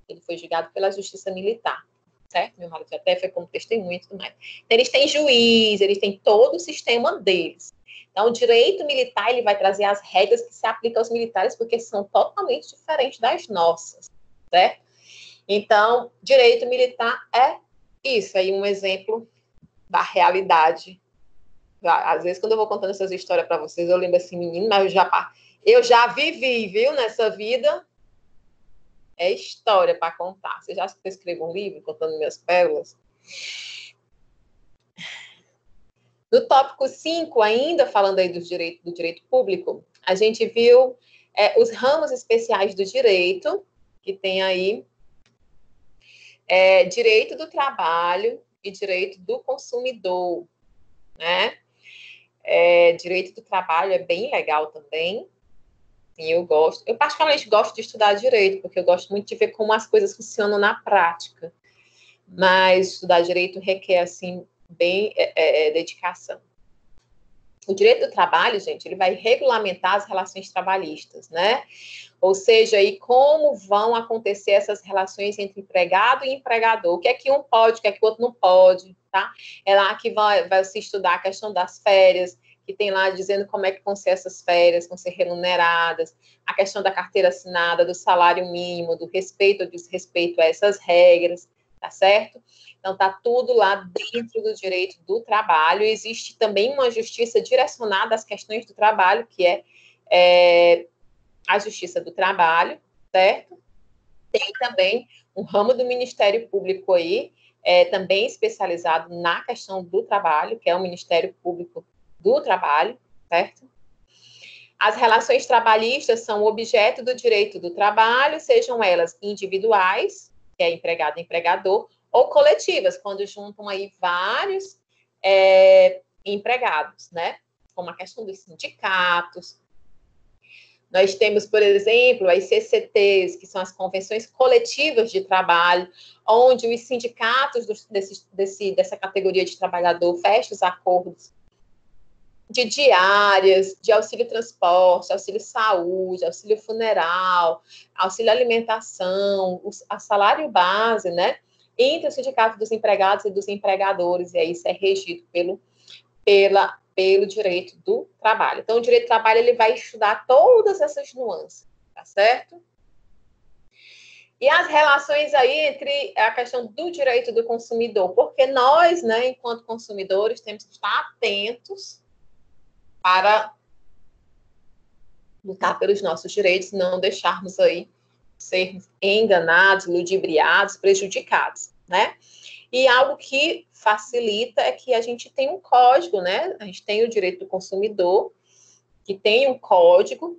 Ele foi julgado pela justiça militar, certo? Meu marido até foi como testemunha e tudo mais. Então, eles têm juiz, eles têm todo o sistema deles. Então, o direito militar, ele vai trazer as regras que se aplicam aos militares, porque são totalmente diferentes das nossas, certo? Então, direito militar é isso. Aí um exemplo da realidade. Às vezes, quando eu vou contando essas histórias para vocês, eu lembro assim, menino, mas eu já vivi, viu, nessa vida. É história para contar. Você já escreveu um livro contando minhas pérolas? No tópico 5, ainda falando aí do direito público, a gente viu os ramos especiais do direito, que tem aí direito do trabalho e direito do consumidor, né? Direito do trabalho é bem legal também. E eu particularmente gosto de estudar direito, porque eu gosto muito de ver como as coisas funcionam na prática. Mas estudar direito requer, assim, bem dedicação. O direito do trabalho, gente, ele vai regulamentar as relações trabalhistas, né? Ou seja, aí como vão acontecer essas relações entre empregado e empregador. O que é que um pode, o que é que o outro não pode, tá? É lá que vai se estudar a questão das férias, que tem lá dizendo como é que vão ser essas férias, vão ser remuneradas, a questão da carteira assinada, do salário mínimo, do respeito ou desrespeito a essas regras, tá certo? Então, tá tudo lá dentro do direito do trabalho. Existe também uma justiça direcionada às questões do trabalho, que é a Justiça do Trabalho, certo? Tem também um ramo do Ministério Público aí, também especializado na questão do trabalho, que é o Ministério Público do Trabalho, certo? As relações trabalhistas são objeto do direito do trabalho, sejam elas individuais, que é empregado e empregador, ou coletivas, quando juntam aí vários empregados, né? Como a questão dos sindicatos. Nós temos, por exemplo, as CCTs, que são as convenções coletivas de trabalho, onde os sindicatos dessa categoria de trabalhador fecham os acordos de diárias, de auxílio transporte, auxílio saúde, auxílio funeral, auxílio alimentação, a salário base, né? Entre o sindicato dos empregados e dos empregadores, e aí isso é regido pelo direito do trabalho. Então, o direito do trabalho, ele vai estudar todas essas nuances, tá certo? E as relações aí entre a questão do direito do consumidor, porque nós, né, enquanto consumidores, temos que estar atentos para lutar pelos nossos direitos, não deixarmos aí sermos enganados, ludibriados, prejudicados, né? E algo que facilita é que a gente tem um código, né? A gente tem o direito do consumidor, que tem um código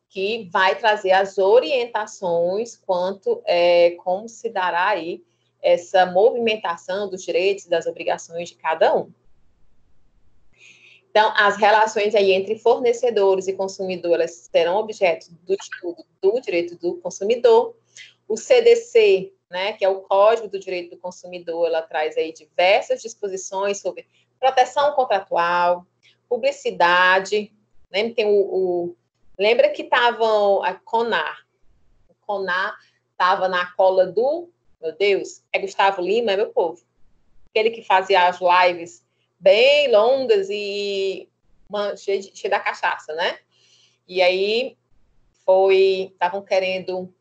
que vai trazer as orientações quanto como se dará aí essa movimentação dos direitos e das obrigações de cada um. Então, as relações aí entre fornecedores e consumidores serão objeto do estudo do direito do consumidor. O CDC, né, que é o Código do Direito do Consumidor, ela traz aí diversas disposições sobre proteção contratual, publicidade, né, tem lembra que estavam a CONAR, o CONAR estava na cola meu Deus, é Gustavo Lima, meu povo, aquele que fazia as lives bem longas e cheio da cachaça, né? E aí estavam querendo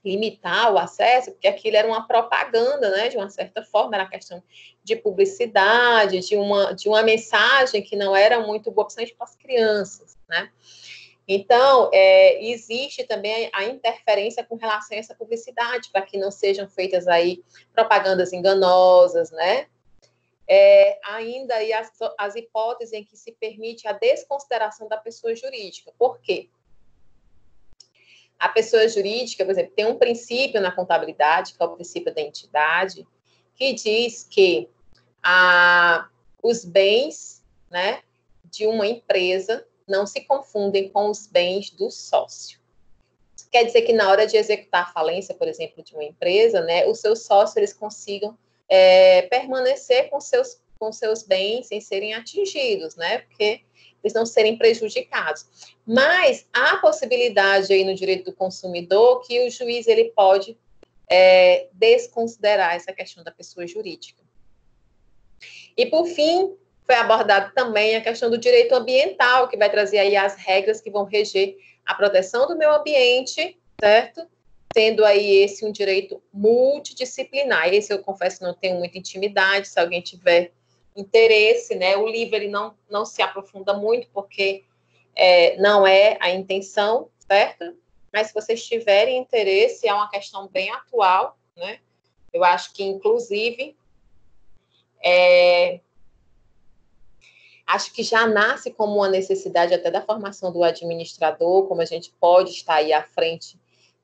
limitar o acesso, porque aquilo era uma propaganda, né? De uma certa forma, era questão de publicidade, de uma mensagem que não era muito boa, principalmente para as crianças, né? Então, existe também a interferência com relação a essa publicidade, para que não sejam feitas aí propagandas enganosas, né? Ainda aí as hipóteses em que se permite a desconsideração da pessoa jurídica. Por quê? A pessoa jurídica, por exemplo, tem um princípio na contabilidade, que é o princípio da entidade, que diz que os bens, né, de uma empresa não se confundem com os bens do sócio. Isso quer dizer que na hora de executar a falência, por exemplo, de uma empresa, né, os seus sócios eles consigam permanecer com seus bens sem serem atingidos, né? Porque eles não serem prejudicados. Mas há possibilidade aí no direito do consumidor que o juiz ele pode desconsiderar essa questão da pessoa jurídica. E, por fim, foi abordado também a questão do direito ambiental, que vai trazer aí as regras que vão reger a proteção do meio ambiente, certo? Sendo aí esse um direito multidisciplinar. Esse eu confesso que não tenho muita intimidade, se alguém tiver interesse, né? O livro ele não se aprofunda muito, porque não é a intenção, certo? Mas se vocês tiverem interesse, é uma questão bem atual, né? Eu acho que, inclusive, acho que já nasce como uma necessidade até da formação do administrador, como a gente pode estar aí à frente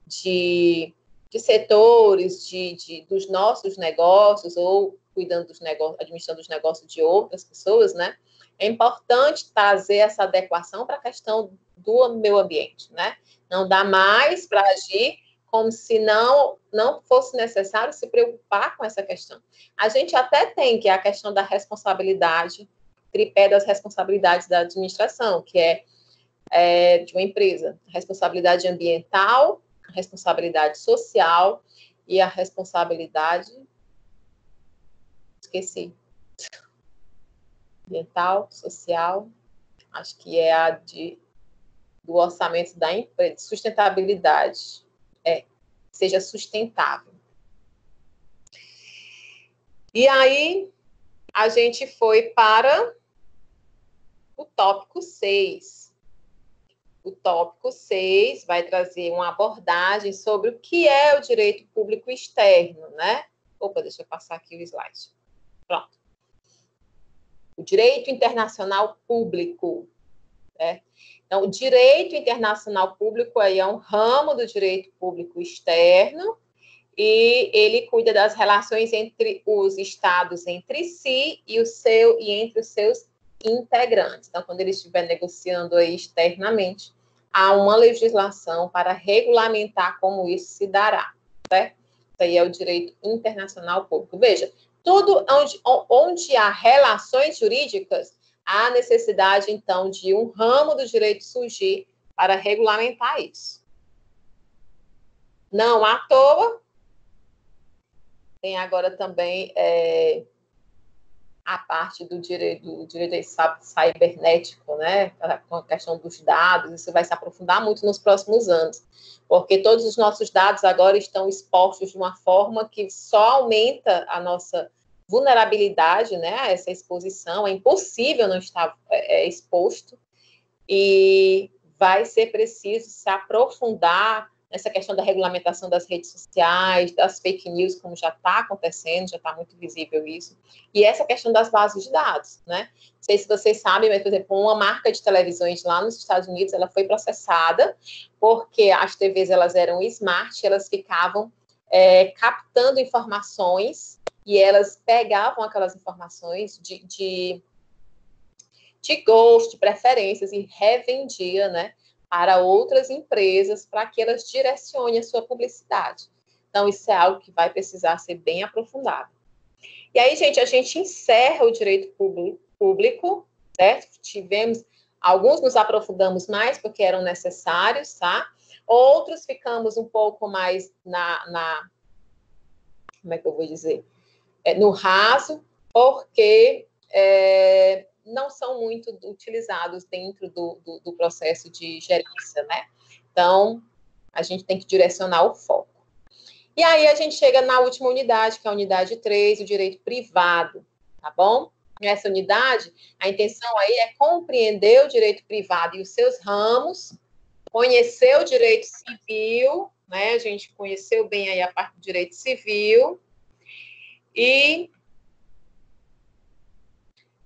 de setores, dos nossos negócios, ou cuidando dos negócios, administrando os negócios de outras pessoas, né? é importante trazer essa adequação para a questão do meio ambiente, né? Não dá mais para agir como se não fosse necessário se preocupar com essa questão. A gente até tem que é a questão da responsabilidade, tripé das responsabilidades da administração, que é de uma empresa, responsabilidade ambiental, responsabilidade social e a responsabilidade, esqueci, ambiental, social, acho que é a do orçamento da empresa, sustentabilidade, seja sustentável. E aí, a gente foi para o tópico 6. O tópico 6 vai trazer uma abordagem sobre o que é o direito público externo, né? Opa, deixa eu passar aqui o slide. Pronto. O direito internacional público, né? Então, o direito internacional público aí é um ramo do direito público externo e ele cuida das relações entre os estados entre si e entre os seus integrantes. Então, quando ele estiver negociando aí externamente, há uma legislação para regulamentar como isso se dará, certo? Isso aí é o direito internacional público. Veja, tudo onde há relações jurídicas, há necessidade, então, de um ramo do direito surgir para regulamentar isso. Não à toa, tem agora também a parte do direito cibernético, né? Com a questão dos dados, isso vai se aprofundar muito nos próximos anos, porque todos os nossos dados agora estão expostos de uma forma que só aumenta a nossa vulnerabilidade, né, a essa exposição, é impossível não estar exposto, e vai ser preciso se aprofundar nessa questão da regulamentação das redes sociais, das fake news, como já está acontecendo, já está muito visível isso, e essa questão das bases de dados, né? Não sei se vocês sabem, mas, por exemplo, uma marca de televisões lá nos Estados Unidos, ela foi processada porque as TVs, elas eram smart, elas ficavam captando informações e elas pegavam aquelas informações de gosto, de preferências e revendia, né, para outras empresas para que elas direcionem a sua publicidade. Então, isso é algo que vai precisar ser bem aprofundado. E aí, gente, a gente encerra o direito público, certo? Alguns nos aprofundamos mais porque eram necessários, tá? Outros ficamos um pouco mais como é que eu vou dizer? No raso, porque não são muito utilizados dentro do processo de gerência, né? Então, a gente tem que direcionar o foco. E aí, a gente chega na última unidade, que é a unidade 3, o direito privado, tá bom? Nessa unidade, a intenção aí é compreender o direito privado e os seus ramos, conhecer o direito civil, né? A gente conheceu bem aí a parte do direito civil, e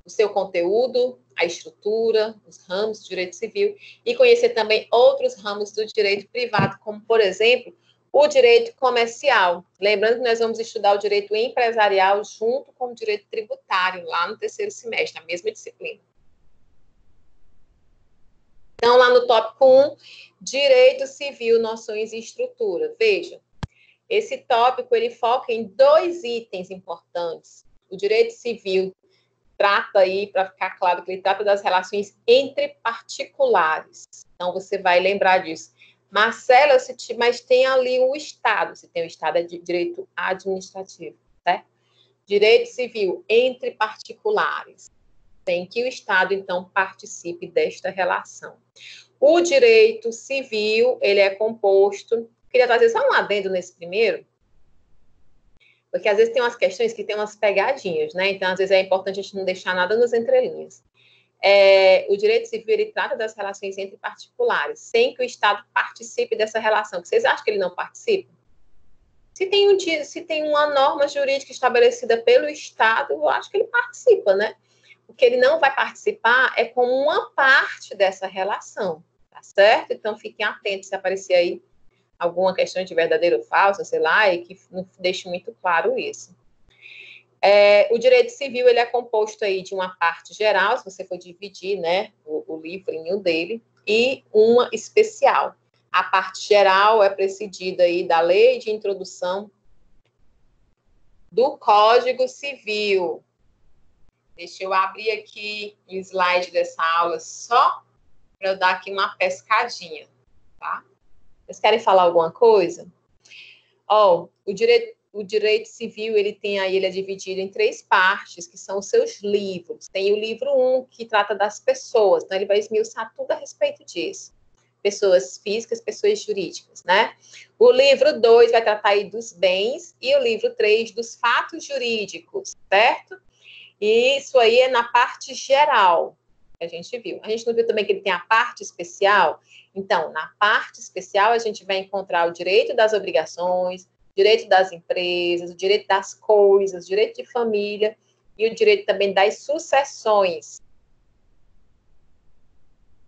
o seu conteúdo, a estrutura, os ramos do direito civil, e conhecer também outros ramos do direito privado, como, por exemplo, o direito comercial. Lembrando que nós vamos estudar o direito empresarial junto com o direito tributário, lá no terceiro semestre, na mesma disciplina. Então, lá no tópico 1, direito civil, noções e estrutura. Veja, esse tópico, ele foca em 2 itens importantes. O direito civil trata aí, para ficar claro, que ele trata das relações entre particulares. Então, você vai lembrar disso. Marcela, mas tem ali o Estado. Se tem o Estado, é de direito administrativo, certo? Direito civil entre particulares. Tem que o Estado, então, participe desta relação. O direito civil, ele é composto... Queria trazer só um adendo nesse primeiro, porque às vezes tem umas questões que tem umas pegadinhas, né? Então, às vezes é importante a gente não deixar nada nas entrelinhas. O direito civil, ele trata das relações entre particulares, sem que o Estado participe dessa relação. Vocês acham que ele não participa? Se tem uma norma jurídica estabelecida pelo Estado, eu acho que ele participa, né? O que ele não vai participar é como uma parte dessa relação, tá certo? Então, fiquem atentos se aparecer aí alguma questão de verdadeiro ou falso, sei lá, e que não deixe muito claro isso. O direito civil, ele é composto aí de uma parte geral, se você for dividir, né, o livrinho dele, e uma especial. A parte geral é precedida aí da lei de introdução do Código Civil. Deixa eu abrir aqui o slide dessa aula só para eu dar aqui uma pescadinha, tá? Vocês querem falar alguma coisa? O direito civil, ele é dividido em 3 partes, que são os seus livros. Tem o livro 1, que trata das pessoas, então ele vai esmiuçar tudo a respeito disso. Pessoas físicas, pessoas jurídicas, né? O livro 2 vai tratar aí dos bens, e o livro 3 dos fatos jurídicos, certo? E isso aí é na parte geral, que a gente viu. A gente não viu também que ele tem a parte especial? Então, na parte especial, a gente vai encontrar o direito das obrigações, o direito das empresas, o direito das coisas, o direito de família e o direito também das sucessões.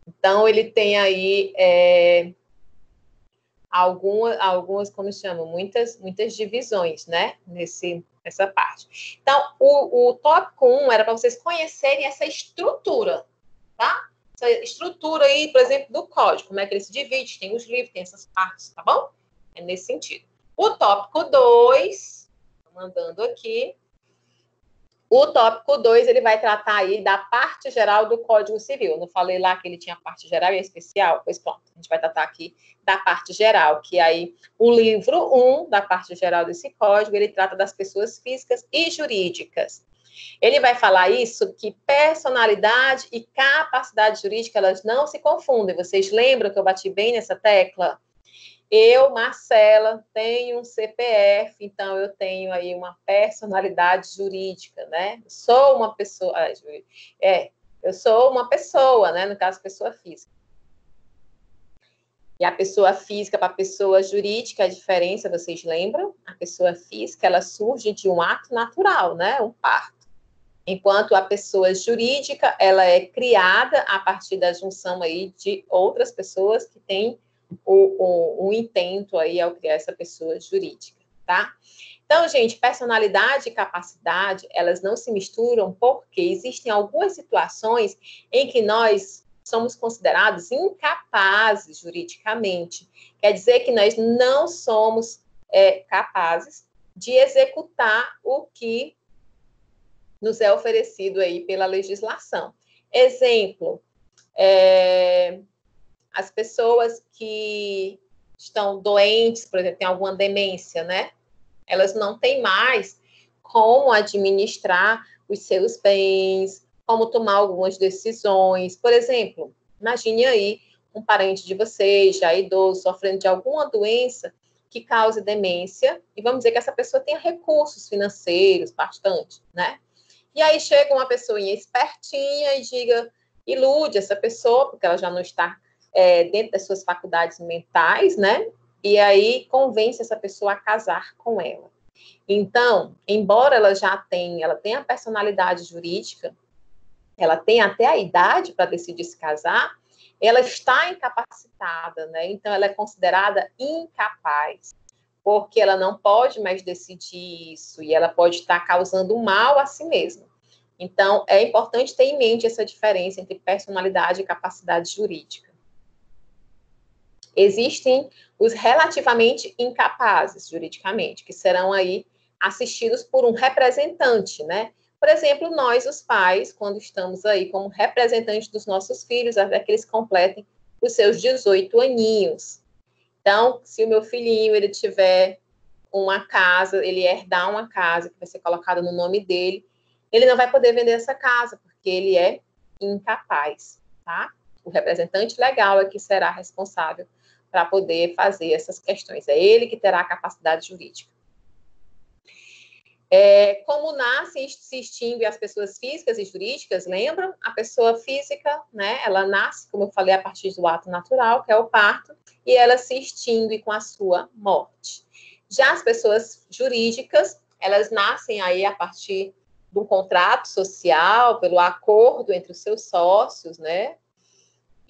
Então, ele tem aí algumas, como chamam, muitas divisões, né, nessa parte. Então, o tópico 1 era para vocês conhecerem essa estrutura, tá? Essa estrutura aí, por exemplo, do código, como é que ele se divide, tem os livros, tem essas partes, tá bom? É nesse sentido. O tópico 2, mandando aqui, o tópico 2, ele vai tratar aí da parte geral do Código Civil. Eu não falei lá que ele tinha parte geral e especial? Pois pronto, a gente vai tratar aqui da parte geral, que aí o livro 1 da parte geral desse código, ele trata das pessoas físicas e jurídicas. Ele vai falar isso, que personalidade e capacidade jurídica, elas não se confundem. Vocês lembram que eu bati bem nessa tecla? Eu, Marcela, tenho um CPF, então eu tenho aí uma personalidade jurídica, né? Sou uma pessoa... eu sou uma pessoa, né? No caso, pessoa física. E a pessoa física para a pessoa jurídica, a diferença, vocês lembram? A pessoa física, ela surge de um ato natural, né? Um parto. Enquanto a pessoa jurídica, ela é criada a partir da junção aí de outras pessoas que têm o intento aí ao criar essa pessoa jurídica, tá? Então, gente, personalidade e capacidade, elas não se misturam porque existem algumas situações em que nós somos considerados incapazes juridicamente. Quer dizer que nós não somos capazes de executar o que nos é oferecido aí pela legislação. Exemplo, as pessoas que estão doentes, por exemplo, têm alguma demência, né? Elas não têm mais como administrar os seus bens, como tomar algumas decisões. Por exemplo, imagine aí um parente de vocês, já idoso, sofrendo de alguma doença que cause demência, e vamos dizer que essa pessoa tenha recursos financeiros, bastante, né? E aí chega uma pessoinha espertinha e ilude essa pessoa, porque ela já não está dentro das suas faculdades mentais, né? E aí convence essa pessoa a casar com ela. Então, embora ela tenha a personalidade jurídica, ela tenha até a idade para decidir se casar, ela está incapacitada, né? Então, ela é considerada incapaz, porque ela não pode mais decidir isso, e ela pode estar causando mal a si mesma. Então, é importante ter em mente essa diferença entre personalidade e capacidade jurídica. Existem os relativamente incapazes juridicamente, que serão aí assistidos por um representante, né? Por exemplo, nós, os pais, quando estamos aí como representantes dos nossos filhos, até que eles completem os seus 18 aninhos. Então, se o meu filhinho, ele tiver uma casa, ele herdar uma casa que vai ser colocada no nome dele, ele não vai poder vender essa casa, porque ele é incapaz, tá? O representante legal é que será responsável para poder fazer essas questões. É ele que terá a capacidade jurídica. Como nascem e se extinguem as pessoas físicas e jurídicas, lembram? A pessoa física, né, ela nasce, como eu falei, a partir do ato natural, que é o parto, e ela se extingue com a sua morte. Já as pessoas jurídicas, elas nascem aí a partir de um contrato social, pelo acordo entre os seus sócios, né?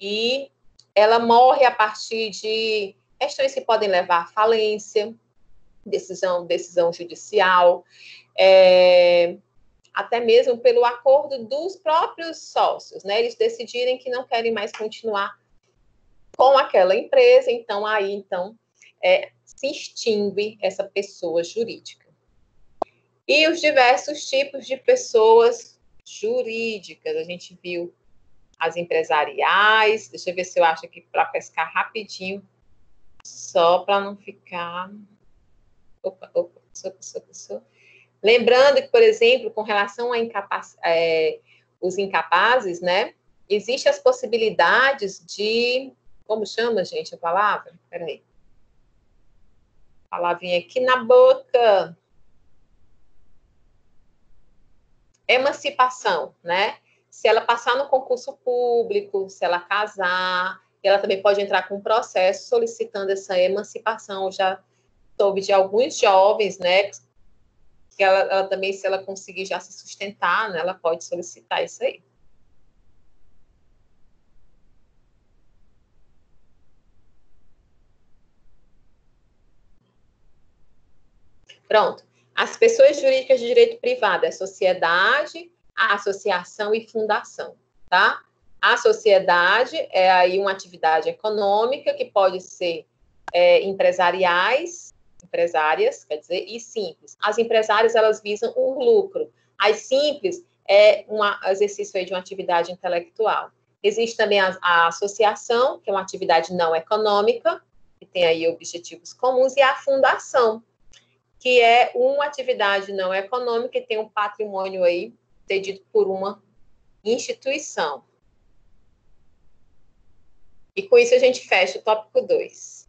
E ela morre a partir de questões que podem levar à falência, decisão judicial, até mesmo pelo acordo dos próprios sócios, né? Eles decidirem que não querem mais continuar com aquela empresa, então se extingue essa pessoa jurídica. E os diversos tipos de pessoas jurídicas, a gente viu as empresariais, deixa eu ver se eu acho aqui para pescar rapidinho, só para não ficar... Lembrando que, por exemplo, com relação a os incapazes, né, existem as possibilidades de... Como chama, gente, a palavra? Peraí. A palavrinha aqui na boca. Emancipação, né? Se ela passar no concurso público, se ela casar, ela também pode entrar com um processo solicitando essa emancipação. Eu já soube de alguns jovens, né, que ela também, se ela conseguir já se sustentar, né, ela pode solicitar isso aí. Pronto. As pessoas jurídicas de direito privado é sociedade, associação e fundação, tá? A sociedade é aí uma atividade econômica que pode ser empresariais, empresárias, quer dizer, e simples. As empresárias, elas visam o lucro. As simples é um exercício aí de uma atividade intelectual. Existe também a associação, que é uma atividade não econômica, que tem aí objetivos comuns, e a fundação, que é uma atividade não econômica e tem um patrimônio aí cedido por uma instituição. E com isso a gente fecha o tópico 2.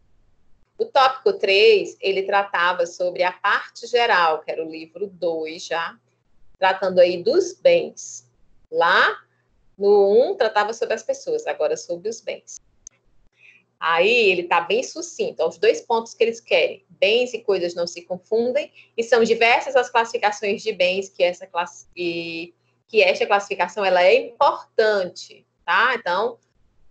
O tópico 3, ele tratava sobre a parte geral, que era o livro 2 já, tratando aí dos bens. Lá no 1 tratava sobre as pessoas, agora sobre os bens. Aí ele está bem sucinto, os 2 pontos que eles querem. Bens e coisas não se confundem, e são diversas as classificações de bens que esta classificação ela é importante, tá? Então,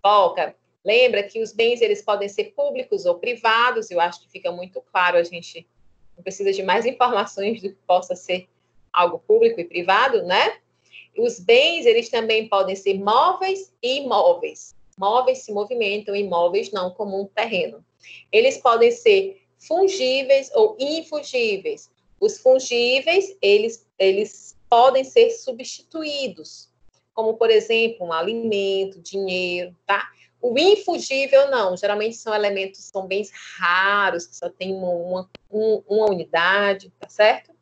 foca. Lembra que os bens eles podem ser públicos ou privados, eu acho que fica muito claro, a gente não precisa de mais informações do que possa ser algo público e privado, né? Os bens, eles também podem ser móveis e imóveis. Móveis se movimentam, imóveis não, como um terreno. Eles podem ser fungíveis ou infungíveis. Os fungíveis, eles podem ser substituídos, como, por exemplo, um alimento, dinheiro, tá? O infungível, não. Geralmente são elementos, são bens raros, que só tem uma unidade, tá certo?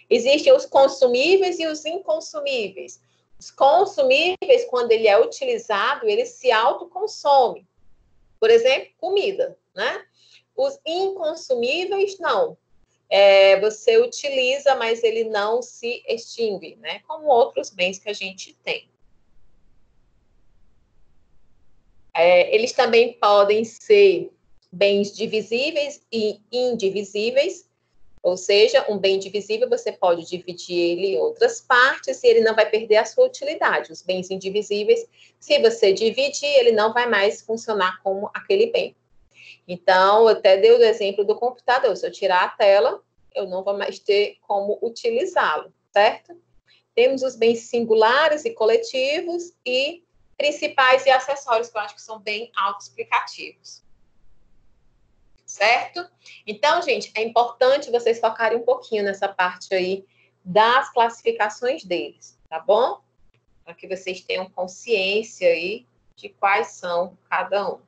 Existem os consumíveis e os inconsumíveis. Os consumíveis, quando ele é utilizado, ele se autoconsome. Por exemplo, comida, né? Os inconsumíveis, não. Você utiliza, mas ele não se extingue, né? Como outros bens que a gente tem. Eles também podem ser bens divisíveis e indivisíveis, ou seja, um bem divisível você pode dividir ele em outras partes e ele não vai perder a sua utilidade. Os bens indivisíveis, se você dividir, ele não vai mais funcionar como aquele bem. Então, eu até dei o exemplo do computador. Se eu tirar a tela, eu não vou mais ter como utilizá-lo, certo? Temos os bens singulares e coletivos e principais e acessórios, que eu acho que são bem autoexplicativos. Certo? Então, gente, é importante vocês focarem um pouquinho nessa parte aí das classificações deles, tá bom? Para que vocês tenham consciência aí de quais são cada um.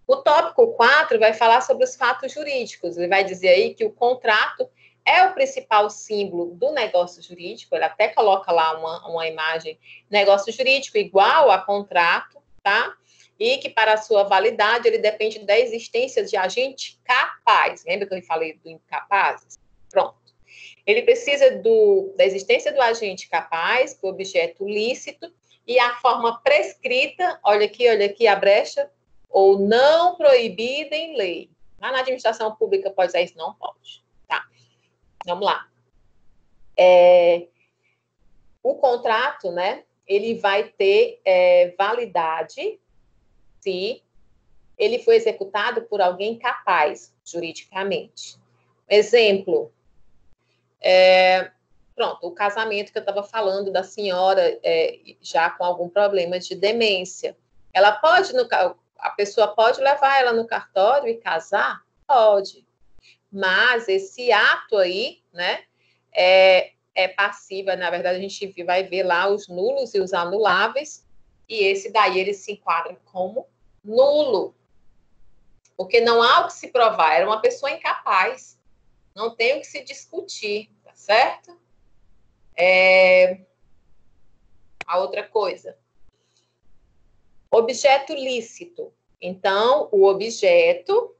O tópico 4 vai falar sobre os fatos jurídicos. Ele vai dizer aí que o contrato é o principal símbolo do negócio jurídico. Ele até coloca lá uma imagem, negócio jurídico igual a contrato, tá? E que para a sua validade ele depende da existência de agente capaz. Lembra que eu falei do incapazes? Pronto. Ele precisa da existência do agente capaz, do objeto lícito, e a forma prescrita, olha aqui a brecha, ou não proibida em lei. Lá na administração pública pode ser isso? Não pode. Tá. Vamos lá. O contrato, né, ele vai ter validade se ele foi executado por alguém capaz, juridicamente. Exemplo, pronto, o casamento que eu estava falando da senhora já com algum problema de demência. Ela pode, a pessoa pode levar ela no cartório e casar? Pode. Mas esse ato aí, né, é passiva. Na verdade, a gente vai ver lá os nulos e os anuláveis, e esse daí ele se enquadra como nulo. Porque não há o que se provar, era uma pessoa incapaz. Não tem o que se discutir, tá certo? A outra coisa. Objeto lícito. Então, o objeto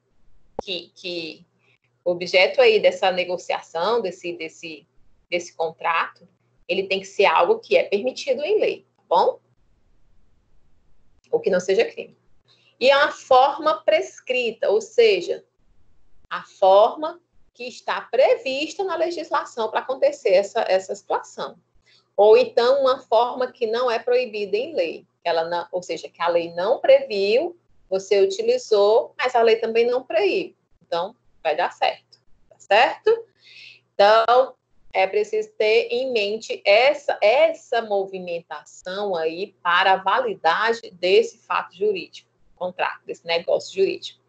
o objeto aí dessa negociação, desse contrato, ele tem que ser algo que é permitido em lei, tá bom? Ou que não seja crime. E é uma forma prescrita, ou seja, a forma que está prevista na legislação para acontecer essa situação. Ou então, uma forma que não é proibida em lei. Ou seja, que a lei não previu, você utilizou, mas a lei também não proíbe. Então, vai dar certo. Tá certo? Então, é preciso ter em mente essa movimentação aí para a validade desse fato jurídico, contrato, desse negócio jurídico.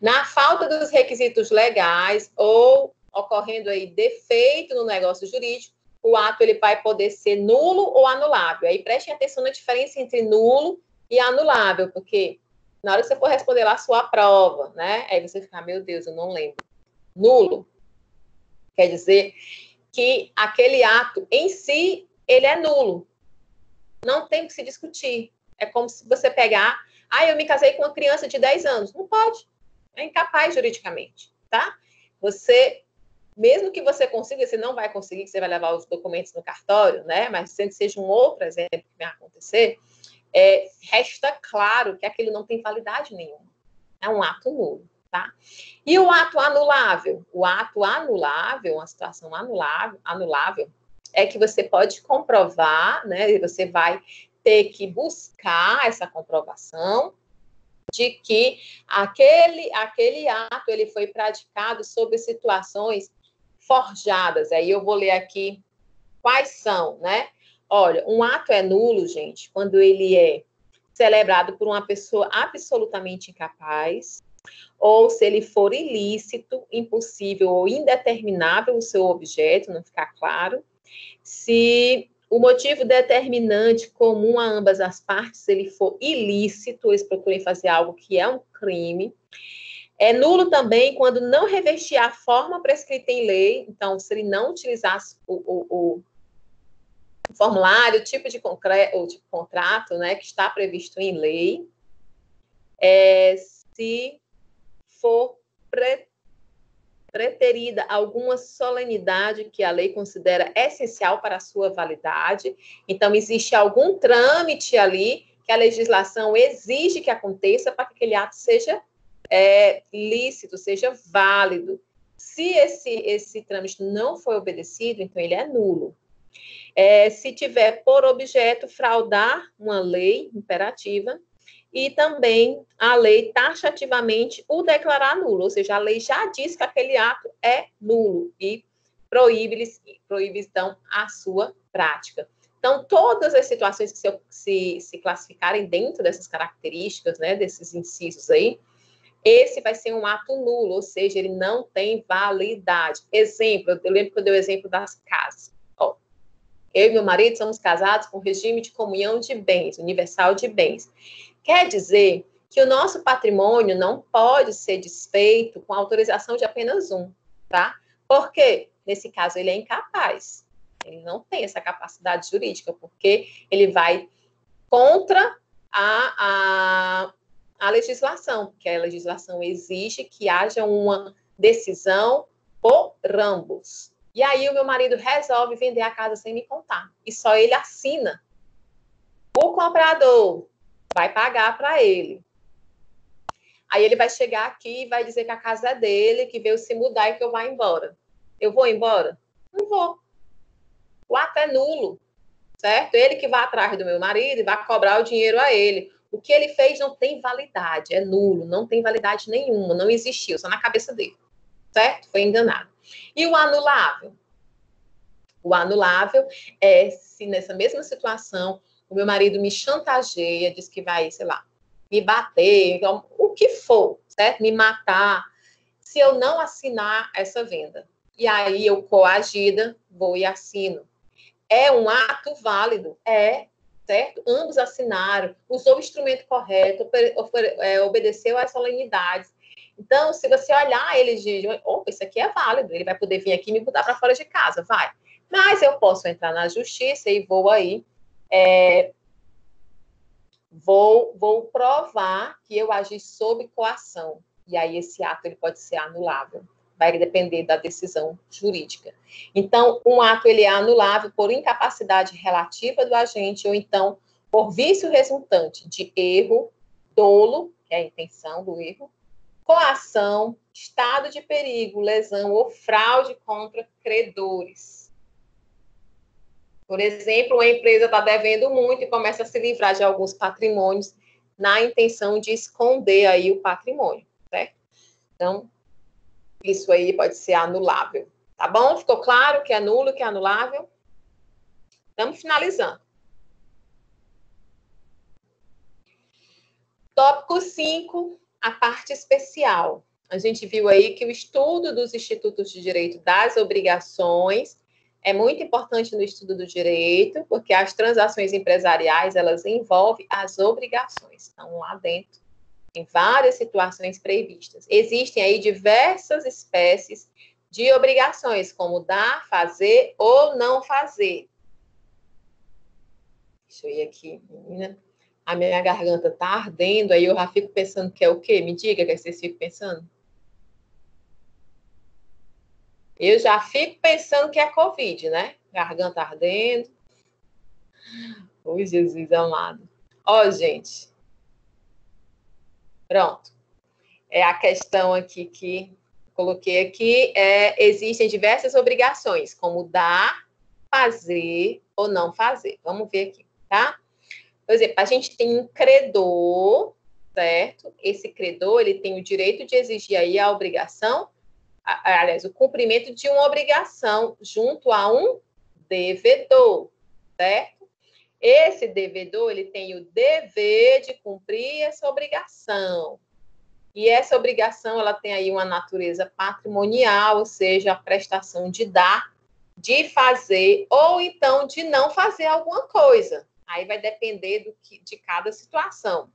Na falta dos requisitos legais ou ocorrendo aí defeito no negócio jurídico, o ato ele vai poder ser nulo ou anulável. Aí prestem atenção na diferença entre nulo e anulável, porque na hora que você for responder lá a sua prova, né? Aí você fica, meu Deus, eu não lembro. Nulo quer dizer que aquele ato em si, ele é nulo. Não tem que se discutir. É como se você pegar, eu me casei com uma criança de 10 anos. Não pode. É incapaz juridicamente, tá? Você, mesmo que você consiga, você não vai conseguir, que você vai levar os documentos no cartório, né? Mas sendo que seja um outro exemplo que vai acontecer, resta claro que aquilo não tem validade nenhuma. É um ato nulo, tá? E o ato anulável? O ato anulável, uma situação anulável, é que você pode comprovar, né? E você vai ter que buscar essa comprovação de que aquele ato ele foi praticado sob situações forjadas. Aí eu vou ler aqui quais são, né? Olha, um ato é nulo, gente, quando ele é celebrado por uma pessoa absolutamente incapaz, ou se ele for ilícito, impossível ou indeterminável o seu objeto, não ficar claro. Se o motivo determinante comum a ambas as partes, ele for ilícito, eles procurem fazer algo que é um crime. É nulo também quando não revestir a forma prescrita em lei, então, se ele não utilizar o formulário, o tipo de contrato, né, que está previsto em lei, se for preterida alguma solenidade que a lei considera essencial para a sua validade. Então, existe algum trâmite ali que a legislação exige que aconteça para que aquele ato seja lícito, seja válido. Se esse trâmite não foi obedecido, então ele é nulo. Se tiver por objeto fraudar uma lei imperativa, e também a lei taxativamente o declarar nulo, ou seja, a lei já diz que aquele ato é nulo e proíbe então a sua prática. Então, todas as situações que se classificarem dentro dessas características, né, desses incisos aí, esse vai ser um ato nulo, ou seja, ele não tem validade. Exemplo, eu lembro que eu dei o exemplo das casas. Eu e meu marido somos casados com regime de comunhão de bens, universal de bens. Quer dizer que o nosso patrimônio não pode ser desfeito com autorização de apenas um, tá? Por quê? Nesse caso, ele é incapaz. Ele não tem essa capacidade jurídica, porque ele vai contra a legislação, porque a legislação exige que haja uma decisão por ambos. E aí o meu marido resolve vender a casa sem me contar. E só ele assina. O comprador vai pagar para ele. Aí ele vai chegar aqui e vai dizer que a casa é dele, que veio se mudar e que eu vá embora. Eu vou embora? Não vou. O ato é nulo, certo? Ele que vai atrás do meu marido e vai cobrar o dinheiro a ele. O que ele fez não tem validade, é nulo, não tem validade nenhuma, não existiu, só na cabeça dele, certo? Foi enganado. E o anulável? O anulável é se nessa mesma situação o meu marido me chantageia, diz que vai, sei lá, me bater, então, o que for, certo? Me matar, se eu não assinar essa venda. E aí eu, coagida, vou e assino. É um ato válido? É, certo? Ambos assinaram, usou o instrumento correto, obedeceu às solenidades. Então, se você olhar ele de, opa, isso aqui é válido, ele vai poder vir aqui e me botar para fora de casa, vai. Mas eu posso entrar na justiça e vou aí, vou provar que eu agi sob coação. E aí esse ato ele pode ser anulável. Vai depender da decisão jurídica. Então, um ato ele é anulável por incapacidade relativa do agente ou então por vício resultante de erro, dolo, que é a intenção do erro, coação, estado de perigo, lesão ou fraude contra credores. Por exemplo, uma empresa está devendo muito e começa a se livrar de alguns patrimônios na intenção de esconder aí o patrimônio, certo? Então, isso aí pode ser anulável, tá bom? Ficou claro que é nulo, que é anulável? Estamos finalizando. Tópico 5, a parte especial. A gente viu aí que o estudo dos institutos de direito das obrigações é muito importante no estudo do direito, porque as transações empresariais, elas envolvem as obrigações. Então, lá dentro, tem várias situações previstas. Existem aí diversas espécies de obrigações, como dar, fazer ou não fazer. Deixa eu ir aqui, menina. A minha garganta tá ardendo, aí eu já fico pensando que é o quê? Me diga que vocês ficam pensando. Eu já fico pensando que é Covid, né? Garganta ardendo. Oi, Jesus amado. Ó, gente. Pronto. É a questão aqui que coloquei aqui. Existem diversas obrigações, como dar, fazer ou não fazer. Vamos ver aqui, tá? Por exemplo, a gente tem um credor, certo? Esse credor, ele tem o direito de exigir aí a obrigação, aliás, o cumprimento de uma obrigação junto a um devedor, certo? Esse devedor, ele tem o dever de cumprir essa obrigação. E essa obrigação, ela tem aí uma natureza patrimonial, ou seja, a prestação de dar, de fazer, ou então de não fazer alguma coisa. Aí vai depender de cada situação.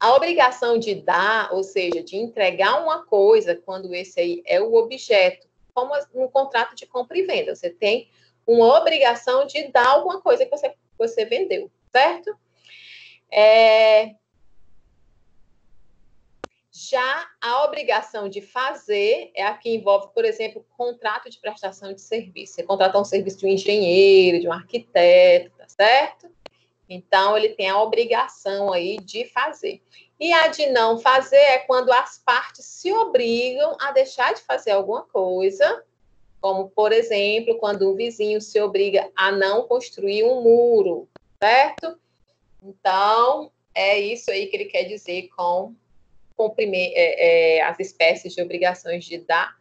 A obrigação de dar, ou seja, de entregar uma coisa, quando esse aí é o objeto, como um contrato de compra e venda. Você tem uma obrigação de dar alguma coisa que você vendeu, certo? Já a obrigação de fazer é a que envolve, por exemplo, contrato de prestação de serviço. Você contratar um serviço de um engenheiro, de um arquiteto, tá certo? Então, ele tem a obrigação aí de fazer. E a de não fazer é quando as partes se obrigam a deixar de fazer alguma coisa, como, por exemplo, quando o vizinho se obriga a não construir um muro, certo? Então, é isso aí que ele quer dizer com as espécies de obrigações de dar,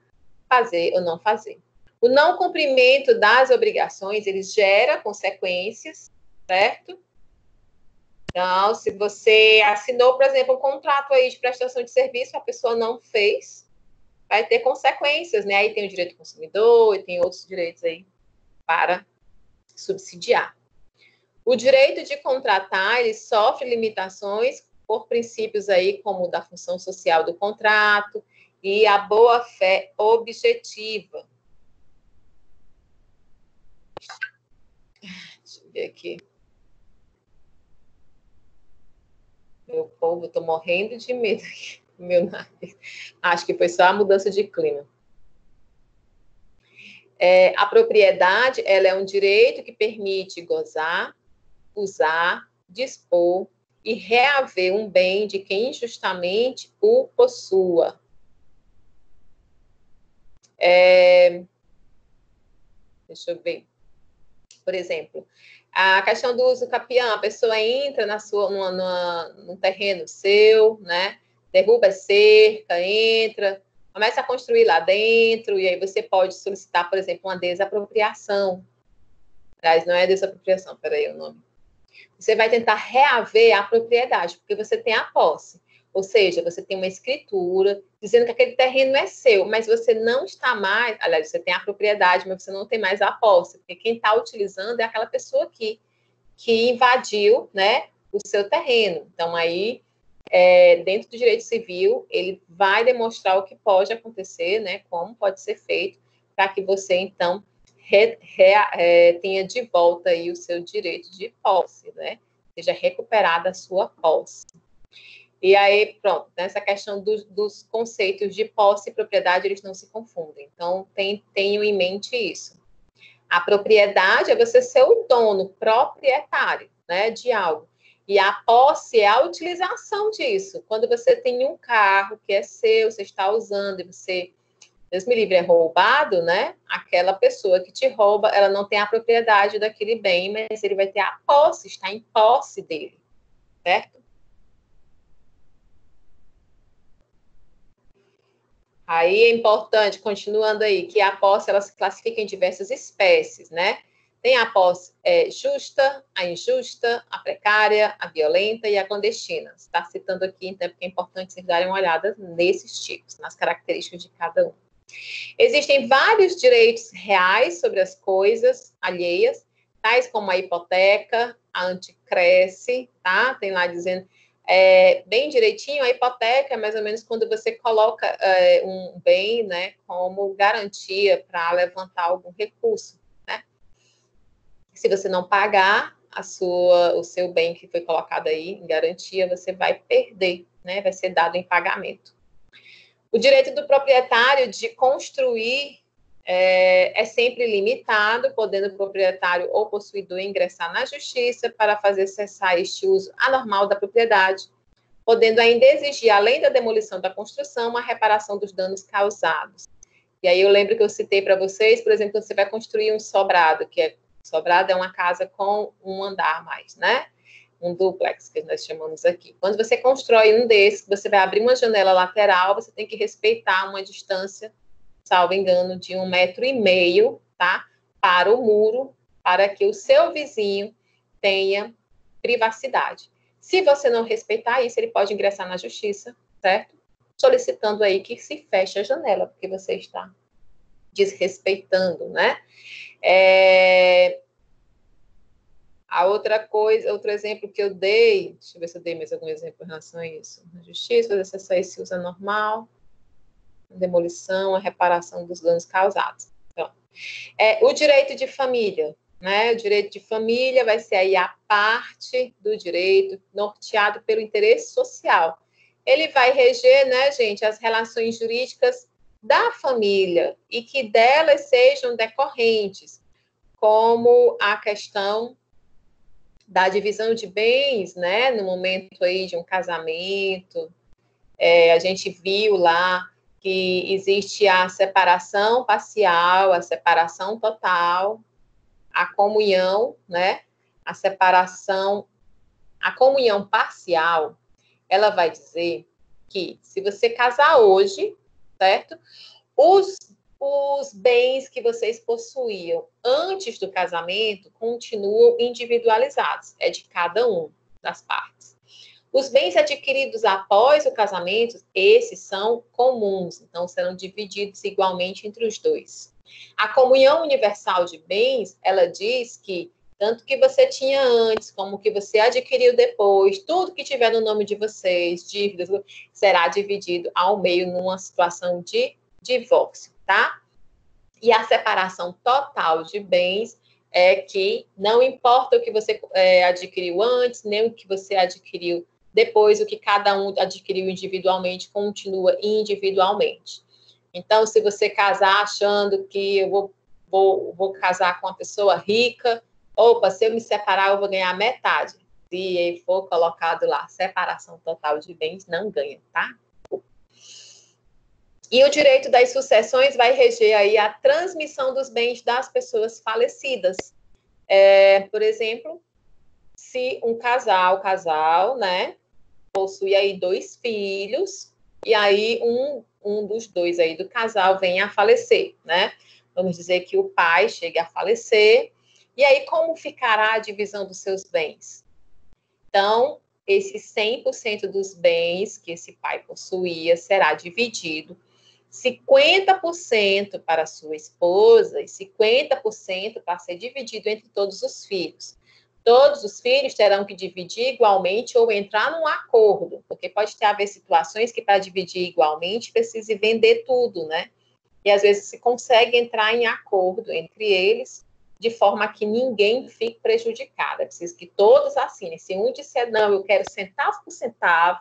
fazer ou não fazer. O não cumprimento das obrigações, ele gera consequências, certo? Então, se você assinou, por exemplo, um contrato aí de prestação de serviço, a pessoa não fez, vai ter consequências, né? Aí tem o direito do consumidor e tem outros direitos aí para subsidiar. O direito de contratar, ele sofre limitações por princípios aí como da função social do contrato e a boa-fé objetiva. Deixa eu ver aqui. Meu povo, eu tô morrendo de medo aqui. Meu nariz. Acho que foi só a mudança de clima. A propriedade, ela é um direito que permite gozar, usar, dispor e reaver um bem de quem injustamente o possua. Deixa eu ver. Por exemplo, a questão do uso capião, a pessoa entra num terreno seu, né? Derruba a cerca, entra, Começa a construir lá dentro, e aí você pode solicitar, por exemplo, uma desapropriação. Aliás, não é desapropriação, peraí o nome. Você vai tentar reaver a propriedade, porque você tem a posse. Ou seja, você tem uma escritura dizendo que aquele terreno é seu, mas você não está mais... Aliás, você tem a propriedade, mas você não tem mais a posse, porque quem está utilizando é aquela pessoa que invadiu, né, o seu terreno. Então, aí, dentro do direito civil, ele vai demonstrar o que pode acontecer, né, como pode ser feito, para que você, então, tenha de volta aí o seu direito de posse, né, seja recuperada a sua posse. E aí, pronto, nessa questão dos conceitos de posse e propriedade, eles não se confundem. Então, tenham em mente isso. A propriedade é você ser o dono, proprietário, né, de algo. E a posse é a utilização disso. Quando você tem um carro que é seu, você está usando e você, Deus me livre, é roubado, né? Aquela pessoa que te rouba, ela não tem a propriedade daquele bem, mas ele vai ter a posse, está em posse dele, certo? Aí é importante, continuando aí, que a posse ela se classifica em diversas espécies, né? Tem a posse justa, a injusta, a precária, a violenta e a clandestina. Está citando aqui, então, porque é importante vocês darem uma olhada nesses tipos, nas características de cada um. Existem vários direitos reais sobre as coisas alheias, tais como a hipoteca, a anticresse, tá? Tem lá dizendo bem direitinho, a hipoteca é mais ou menos quando você coloca um bem, né, como garantia para levantar algum recurso, né? Se você não pagar o seu bem que foi colocado aí em garantia, você vai perder, né? Vai ser dado em pagamento. O direito do proprietário de construir é sempre limitado, podendo o proprietário ou possuidor ingressar na justiça para fazer cessar este uso anormal da propriedade, podendo ainda exigir, além da demolição da construção, uma reparação dos danos causados. E aí eu lembro que eu citei para vocês, por exemplo, quando você vai construir um sobrado, sobrado é uma casa com um andar a mais, né? Um duplex, que nós chamamos aqui. Quando você constrói um desses, você vai abrir uma janela lateral, você tem que respeitar uma distância, salvo engano, de 1,5 metro, tá? Para o muro, para que o seu vizinho tenha privacidade. Se você não respeitar isso, ele pode ingressar na justiça, certo? Solicitando aí que se feche a janela, porque você está desrespeitando, né? A outra coisa, outro exemplo que eu dei, deixa eu ver se eu dei mais algum exemplo em relação a isso. Na justiça, fazer cessar esse uso anormal, a demolição, a reparação dos danos causados. Então, o direito de família, né? O direito de família vai ser aí a parte do direito norteado pelo interesse social. Ele vai reger, né, gente, as relações jurídicas da família e que delas sejam decorrentes, como a questão da divisão de bens, né, no momento aí de um casamento. A gente viu lá que existe a separação parcial, a separação total, a comunhão, né, a comunhão parcial, ela vai dizer que se você casar hoje, certo? Os bens que vocês possuíam antes do casamento continuam individualizados, é de cada um das partes. Os bens adquiridos após o casamento, esses são comuns, então serão divididos igualmente entre os dois. A comunhão universal de bens, ela diz que tanto que você tinha antes, como que você adquiriu depois, tudo que tiver no nome de vocês, dívidas, será dividido ao meio numa situação de divórcio, tá? E a separação total de bens é que não importa o que você adquiriu antes, nem o que você adquiriu depois, o que cada um adquiriu individualmente continua individualmente. Então, se você casar achando que eu vou casar com uma pessoa rica, opa, se eu me separar, eu vou ganhar metade. Se for colocado lá, separação total de bens, não ganha, tá? E o direito das sucessões vai reger aí a transmissão dos bens das pessoas falecidas. Por exemplo, se um casal, né, possui aí 2 filhos, e aí um dos dois aí do casal venha a falecer, né? Vamos dizer que o pai chegue a falecer, e aí como ficará a divisão dos seus bens? Então, esse 100% dos bens que esse pai possuía será dividido 50% para sua esposa e 50% para ser dividido entre todos os filhos. Todos os filhos terão que dividir igualmente ou entrar num acordo, porque pode haver situações que para dividir igualmente precise vender tudo, né? E às vezes se consegue entrar em acordo entre eles, de forma que ninguém fique prejudicado. É preciso que todos assinem. Se um disser, não, eu quero centavo por centavo,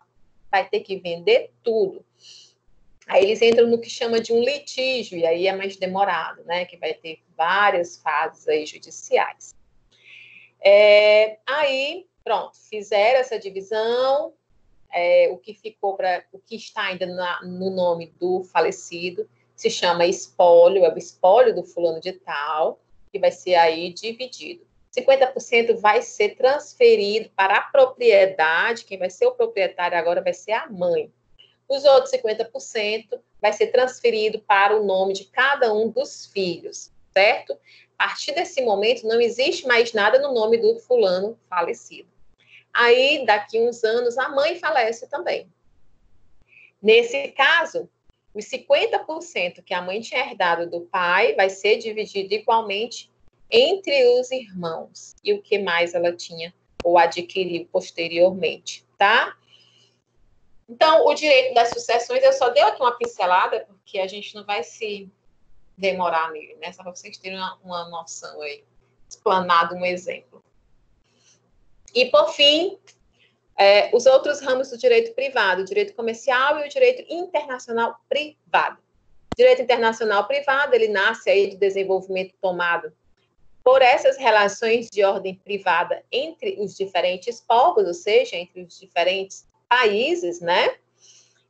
vai ter que vender tudo. Aí eles entram no que chama de um litígio, e aí é mais demorado, né? Que vai ter várias fases aí judiciais. Aí, pronto, fizeram essa divisão, o que ficou o que está ainda no nome do falecido se chama espólio, é o espólio do fulano de tal, que vai ser aí dividido. 50% vai ser transferido para a propriedade, quem vai ser o proprietário agora vai ser a mãe. Os outros 50% vai ser transferido para o nome de cada um dos filhos, certo? A partir desse momento, não existe mais nada no nome do fulano falecido. Aí, daqui uns anos, a mãe falece também. Nesse caso, os 50% que a mãe tinha herdado do pai vai ser dividido igualmente entre os irmãos. E o que mais ela tinha ou adquiriu posteriormente, tá? Então, o direito das sucessões, eu só dei aqui uma pincelada, porque a gente não vai se demorar nele, né? Só para vocês terem uma noção aí, explanado um exemplo. E, por fim, os outros ramos do direito privado, o direito comercial e o direito internacional privado. O direito internacional privado, ele nasce aí de desenvolvimento tomado por essas relações de ordem privada entre os diferentes povos, ou seja, entre os diferentes países, né?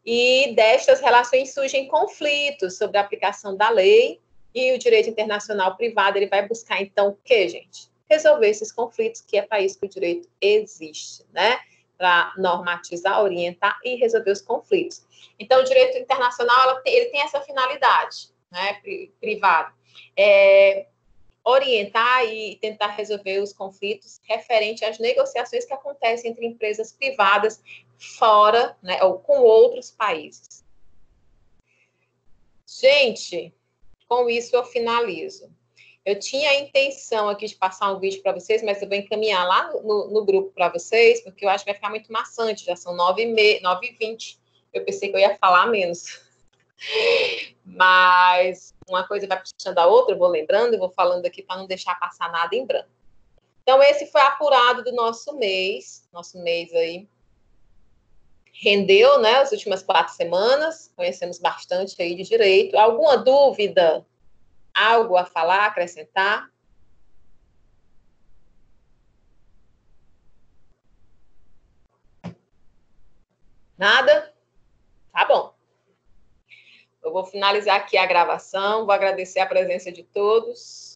E destas relações surgem conflitos sobre a aplicação da lei, e o direito internacional privado, ele vai buscar, então, o quê, gente? Resolver esses conflitos, que é para isso que o direito existe, né? Para normatizar, orientar e resolver os conflitos. Então, o direito internacional, ele tem essa finalidade, né? Privado. Orientar e tentar resolver os conflitos referente às negociações que acontecem entre empresas privadas fora, né, ou com outros países. Gente, com isso eu finalizo. Eu tinha a intenção aqui de passar um vídeo para vocês, mas eu vou encaminhar lá no grupo para vocês, porque eu acho que vai ficar muito maçante, já são 9h20. Eu pensei que eu ia falar menos. Mas uma coisa vai puxando a outra, eu vou lembrando, eu vou falando aqui para não deixar passar nada em branco. Então, esse foi apurado do nosso mês aí. Rendeu, né, as últimas 4 semanas, conhecemos bastante aí de direito. Alguma dúvida? Algo a falar, acrescentar? Nada? Tá bom. Eu vou finalizar aqui a gravação, vou agradecer a presença de todos.